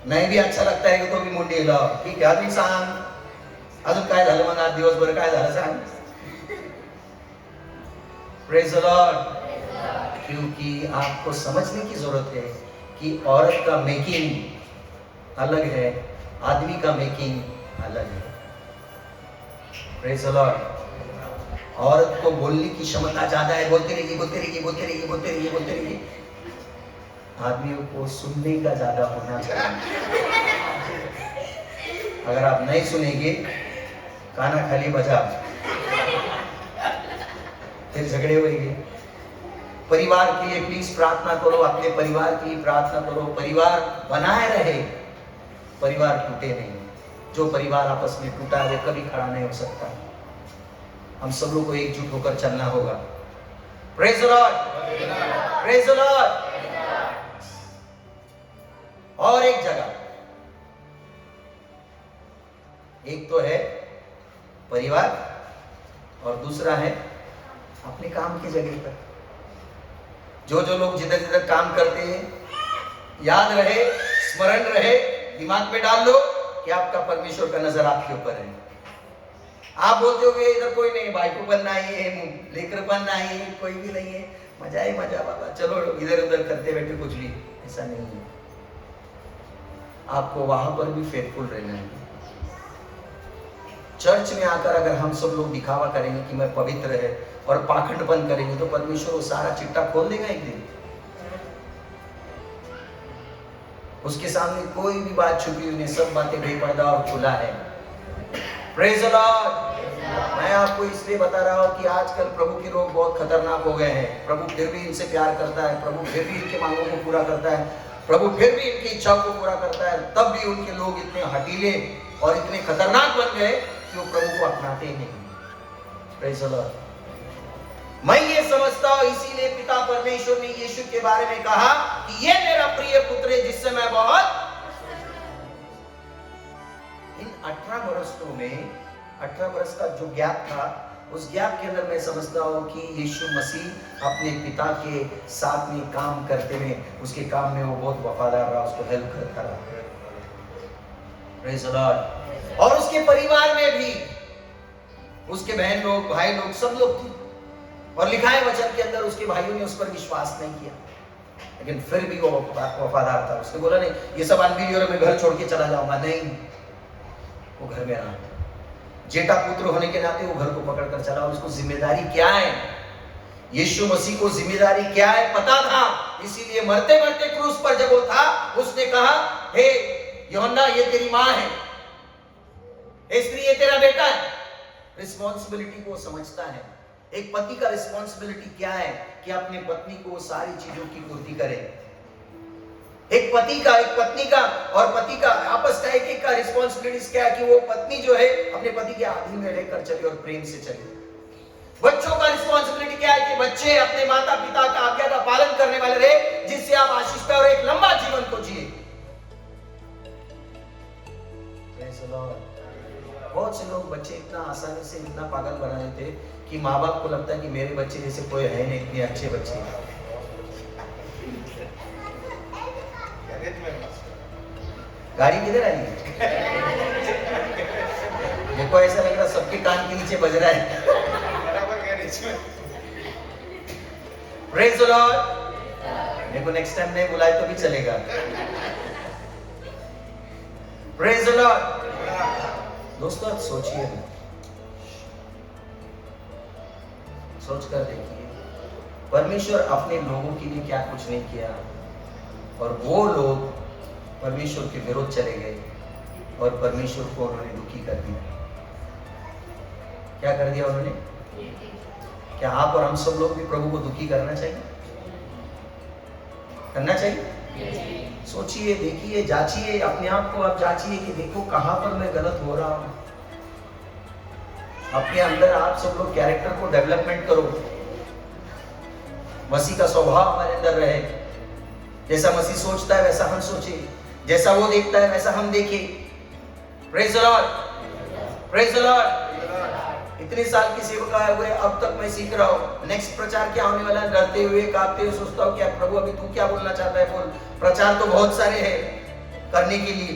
नहीं भी अच्छा लगता है तो भी मुंडी हिलाओ। ठीक है, आदमी सांग अजून काय झालं मग, आज दिवसभर काय झालं सांग। Praise the Lord. क्योंकि आपको समझने की जरूरत है कि औरत का मेकिंग अलग है, आदमी का मेकिंग अलग है। Praise the Lord. औरत को बोलने की क्षमता ज्यादा है, बोलते रहिए, बोलते रहिए, बोलते रहिए, बोलते रहिए, बोलते रहिए। आदमियों को सुनने का ज्यादा होना चाहिए। अगर आप नहीं सुनेंगे, काना खाली बजा, फिर झगड़े होंगे। परिवार के लिए प्लीज प्रार्थना करो, अपने परिवार के लिए प्रार्थना करो। परिवार बनाए रहे, परिवार टूटे नहीं। जो परिवार आपस में टूटा है वो कभी खड़ा नहीं हो सकता। हम सब लोग को एकजुट होकर चलना होगा। Praise the Lord, praise the Lord. और एक जगह, एक तो है परिवार और दूसरा है अपने काम की जगह पर। जो लोग जिधर जिधर काम करते हैं, याद रहे, स्मरण रहे, दिमाग में डाल लो कि आपका परमेश्वर का नजर आपके ऊपर है। आप बोलते हो इधर कोई नहीं, भाई को बनना है, लेकर बनना है, कोई भी नहीं है, मजा ही मजा बाबा, चलो इधर उधर करते बैठे, कुछ भी ऐसा नहीं है। आपको वहां पर भी फेथफुल रहना है। चर्च में आकर अगर हम सब लोग दिखावा करेंगे कि मैं पवित्र है और पाखंडपन करेंगे तो परमेश्वर वो सारा चिट्टा खोल देगा एक दिन। उसके सामने कोई भी बात छुपी हुई नहीं, सब बातें बेपर्दा और खुला है। Praise the Lord. मैं मैं आपको इसलिए बता रहा हूं कि आजकल प्रभु के लोग बहुत खतरनाक हो गए हैं। प्रभु फिर भी इनसे प्यार करता है, प्रभु फिर भी इनके मांगों को पूरा करता है, प्रभु फिर भी इनकी इच्छाओं को पूरा करता है, तब भी उनके लोग इतने हटीले और इतने खतरनाक बन गए कि वो प्रभु को अपनाते ही नहीं। Praise the Lord. मैं ये समझता हूं, इसीलिए पिता परमेश्वर ने यीशु के बारे में कहा कि ये मेरा प्रिय पुत्र है जिससे मैं बहुत। इन 18 वर्षों में 18 वर्ष का जो गैप था, उस गैप के अंदर मैं समझता हूं कि यीशु मसीह अपने पिता के साथ में काम करते में, उसके काम में वो बहुत वफादार रहा, उसको हेल्प करता रहा। Praise the Lord. और उसके परिवार में भी उसके बहन लोग, भाई लोग, सब लोग थे, और लिखा है वचन के अंदर उसके भाइयों ने उस पर विश्वास नहीं किया, लेकिन फिर भी वो वफादार था। उसने बोला नहीं ये सब अनबिलीवर, मैं घर छोड़ के चला जाऊंगा, नहीं, वो घर में रहा। जेठा पुत्र होने के नाते वो घर को पकड़कर चला, और उसको जिम्मेदारी क्या है, यीशु मसीह को जिम्मेदारी क्या है पता था। इसीलिए मरते मरते क्रूस पर जब वो था, उसने कहा हे यूहन्ना ये तेरी माँ है, हे स्त्री ये तेरा बेटा है। रिस्पॉन्सिबिलिटी को समझता है। एक पति का रिस्पॉन्सिबिलिटी क्या है कि अपने पत्नी को सारी चीजों की पूर्ति करे। एक पत्नी का और पति का आपस का एक का रिस्पॉन्सिबिलिटी क्या है कि वो पत्नी जो है अपने पति के आधीन में रहकर चले और प्रेम से चले। बच्चों का रिस्पॉन्सिबिलिटी क्या है कि बच्चे अपने माता पिता का आज्ञा का पालन करने वाले रहे, जिससे आप आशीष पाए और एक लंबा जीवन को जिए। बहुत से लोग बच्चे इतना आसानी से इतना पागल बना देते कि माँ बाप को लगता है कि मेरे बच्चे जैसे कोई है नहीं, इतने अच्छे बच्चे। गाड़ी किधर आई है? देखो ऐसा लग रहा सबके कान के नीचे बज रहा है। Praise the Lord. देखो नेक्स्ट टाइम नहीं बुलाए तो भी चलेगा। Praise the Lord. दोस्तों आप सोचिए, सोच कर देखिए, परमेश्वर अपने लोगों के लिए क्या कुछ नहीं किया, और वो लोग परमेश्वर के विरुद्ध चले गए और परमेश्वर को उन्होंने दुखी कर दिया। क्या कर दिया उन्होंने? क्या आप और हम सब लोग भी प्रभु को दुखी करना चाहिए? करना चाहिए? सोचिए, देखिए, जांचिए अपने आप को, आप जांचिए कि देखो कहां पर मैं गलत हो रहा हूं। अपने अंदर आप सब लोग कैरेक्टर को डेवलपमेंट करो, मसीह का स्वभाव हमारे अंदर रहे। जैसा मसीह सोचता है वैसा हम सोचे, जैसा वो देखता है वैसा हम देखें। Praise the Lord, praise the Lord. इतने साल की सेवका हुए, अब तक मैं सीख रहा हूँ। नेक्स्ट प्रचार क्या होने वाला है, डरते हुए कांपते हुए सोचता हूँ क्या प्रभु अभी तू क्या बोलना चाहता है, बोल। प्रचार तो बहुत सारे हैं करने के लिए,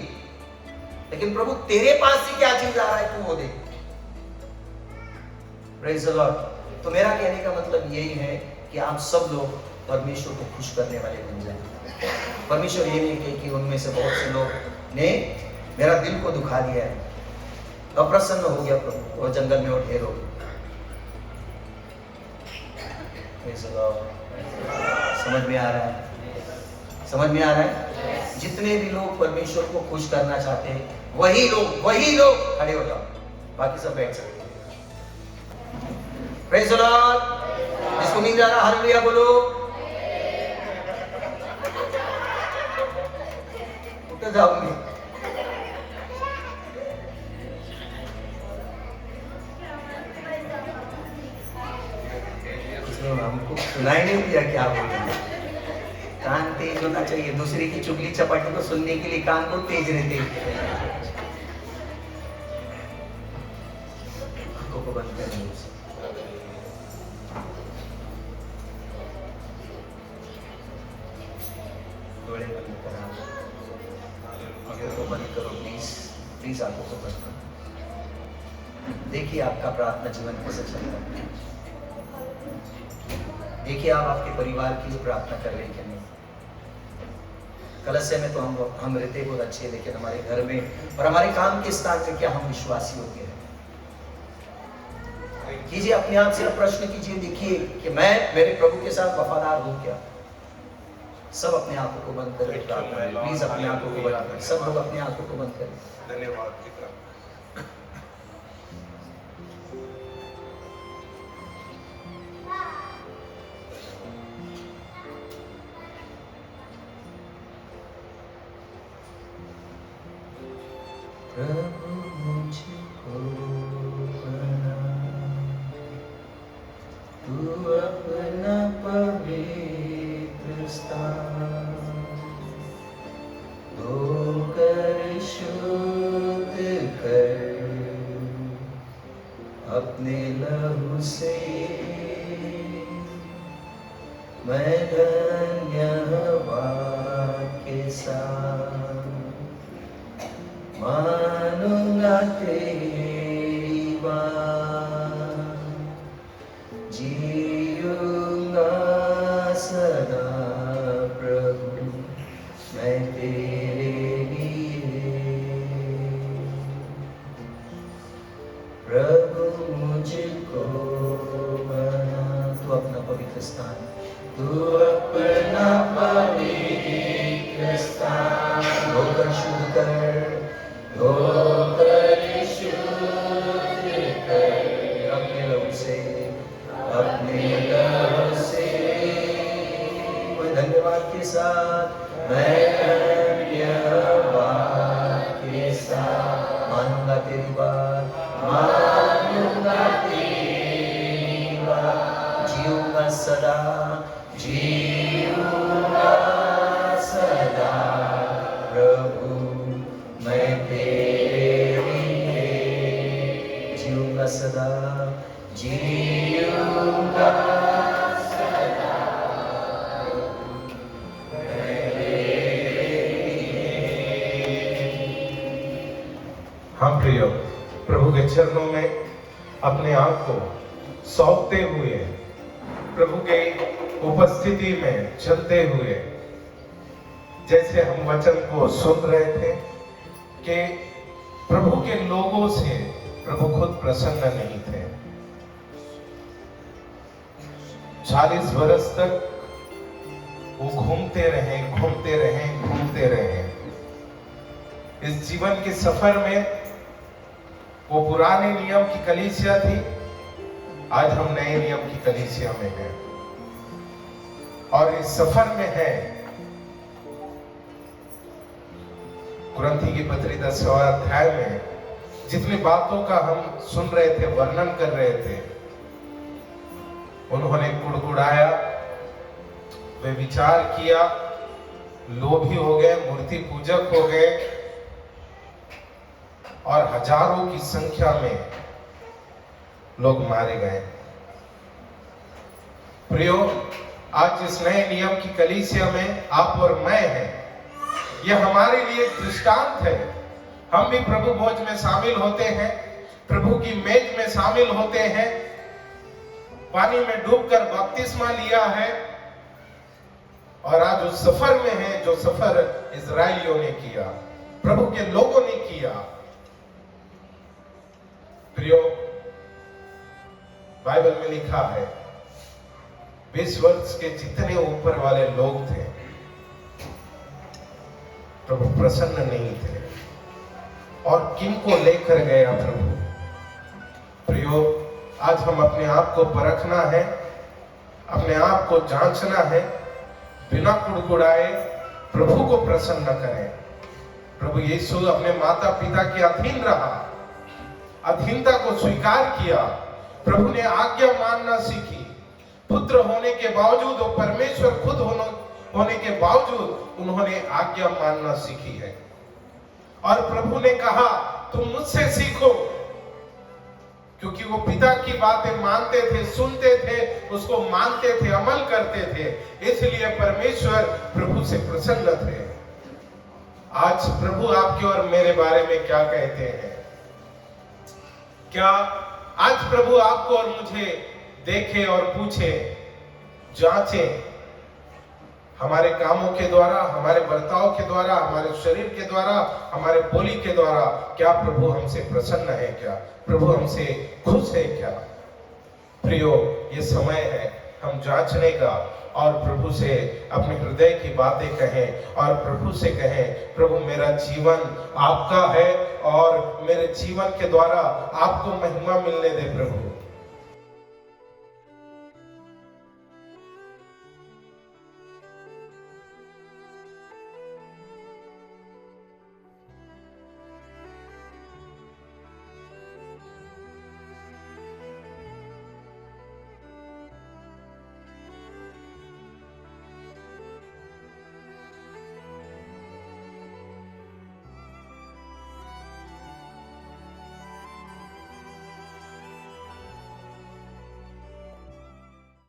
लेकिन प्रभु तेरे पास से क्या चीज आ रहा है तू वो देख। Praise the Lord. तो मेरा कहने का मतलब यही है कि आप सब लोग परमेश्वर को खुश करने वाले बन जाए। परमेश्वर ये नहीं कहे कि उनमें से बहुत से लोग ने मेरा दिल को दुखा दिया है, अप्रसन्न हो गया प्रभु और जंगल में वो ढेर हो गया। समझ में आ रहा है? समझ में आ रहा है? जितने भी लोग परमेश्वर को खुश करना चाहते हैं वही लोग खड़े हो जाओ, बाकी सब बैठ सकते हैं। Praise the Lord. जिसको नींद आ रहा हालेलुया बोलो। उठ जाओगे। हमको सुनाई नहीं दिया क्या बोल रहे हैं। कान तेज होना चाहिए, दूसरे की चुगली चपाटी को सुनने के लिए कान को तेज रहते। आंखों को बंद कर दो। थोड़े बंद करो, आंखों को बंद करो प्लीज आंखों को बंद करो। देखिए आपका प्रार्थना जीवन कैसे चल रहा है। देखिए आप आपके परिवार के लिए प्रार्थना कर रहे हैं क्या नहीं। कलस्य में तो हम रहते बहुत अच्छे, लेकिन हमारे घर में और हमारे काम के स्थान में क्या हम विश्वासी होते हैं? कीजिए अपने आप से प्रश्न कीजिए, देखिए कि मैं मेरे प्रभु के साथ वफादार हूं क्या। सब अपने आंखों को बंद करें, प्लीज अपने आंखों को बंद करें, सब लोग अपने आंखों को बंद करें। धन्यवाद। अपने लहू से मैं धन्यवाद के साथ मानूंगा तेरी बात, जीऊंगा सदा प्रभु मैं तेरे लिए। प्रभु मुझको बना, तू अपना पवित्र स्थान, तू अपना पवित्र स्थान होकर शुद्ध कर, होकर शुद्ध कर अपने लहू से, अपने लहू से मैं धन्यवाद के साथ, मैं धन्यवाद के साथ मानूंगा तेरी बात, मानूंगा तेरी बात, जीऊंगा सदा, जीऊंगा सदा प्रभु मैं तेरे लिए, जीऊंगा सदा, जीऊंगा सदा मैं तेरे लिए। हम प्रिय प्रभु के चरणों में अपने आप को सौंपते हुए, प्रभु के उपस्थिति में चलते हुए, जैसे हम वचन को सुन रहे थे कि प्रभु के लोगों से प्रभु खुद प्रसन्न नहीं थे। 40 वर्ष तक वो घूमते रहे, घूमते रहे, घूमते रहे। इस जीवन के सफर में वो पुराने नियम की कलीसिया थी, आज हम नए नियम की कलीसिया में हैं और इस सफर में है कुरिन्थी की पत्री 10वां अध्याय में जितनी बातों का हम सुन रहे थे, वर्णन कर रहे थे, उन्होंने कुड़कुड़ाया, वे विचार किया, लोभी हो गए, मूर्ति पूजक हो गए और हजारों की संख्या में लोग मारे गए। प्रियो, आज इस नए नियम की कलीसिया में आप और मैं हैं, यह हमारे लिए एक दृष्टांत है। हम भी प्रभु भोज में शामिल होते हैं, प्रभु की मेज में शामिल होते हैं, पानी में डूबकर बपतिस्मा लिया है और आज उस सफर में है जो सफर इजराइलियों ने किया, प्रभु के लोगों ने किया। प्रियो, बाइबल में लिखा है 20 वर्ष के जितने ऊपर वाले लोग थे प्रभु प्रसन्न नहीं थे। और किनको लेकर गया प्रभु? प्रियो, आज हम अपने आप को परखना है, अपने आप को जांचना है, बिना कुड़कुड़ाए प्रभु को प्रसन्न करें। प्रभु यीशु अपने माता पिता के अधीन रहा, अधीनता को स्वीकार किया, प्रभु ने आज्ञा मानना सीखी। पुत्र होने के बावजूद और परमेश्वर खुद होने के बावजूद उन्होंने आज्ञा मानना सीखी है। और प्रभु ने कहा तुम मुझसे सीखो, क्योंकि वो पिता की बातें मानते थे, सुनते थे, उसको मानते थे, अमल करते थे, इसलिए परमेश्वर प्रभु से प्रसन्न थे। आज प्रभु आपके और मेरे बारे में क्या कहते हैं? क्या आज प्रभु आपको और मुझे देखे और पूछे, जांचे, हमारे कामों के द्वारा, हमारे बर्ताव के द्वारा, हमारे शरीर के द्वारा, हमारे बोली के द्वारा, क्या प्रभु हमसे प्रसन्न है? क्या प्रभु हमसे खुश है? क्या प्रियो, ये समय है हम जांचने का और प्रभु से अपने हृदय की बातें कहें और प्रभु से कहें, प्रभु मेरा जीवन आपका है और मेरे जीवन के द्वारा आपको महिमा मिलने दे प्रभु।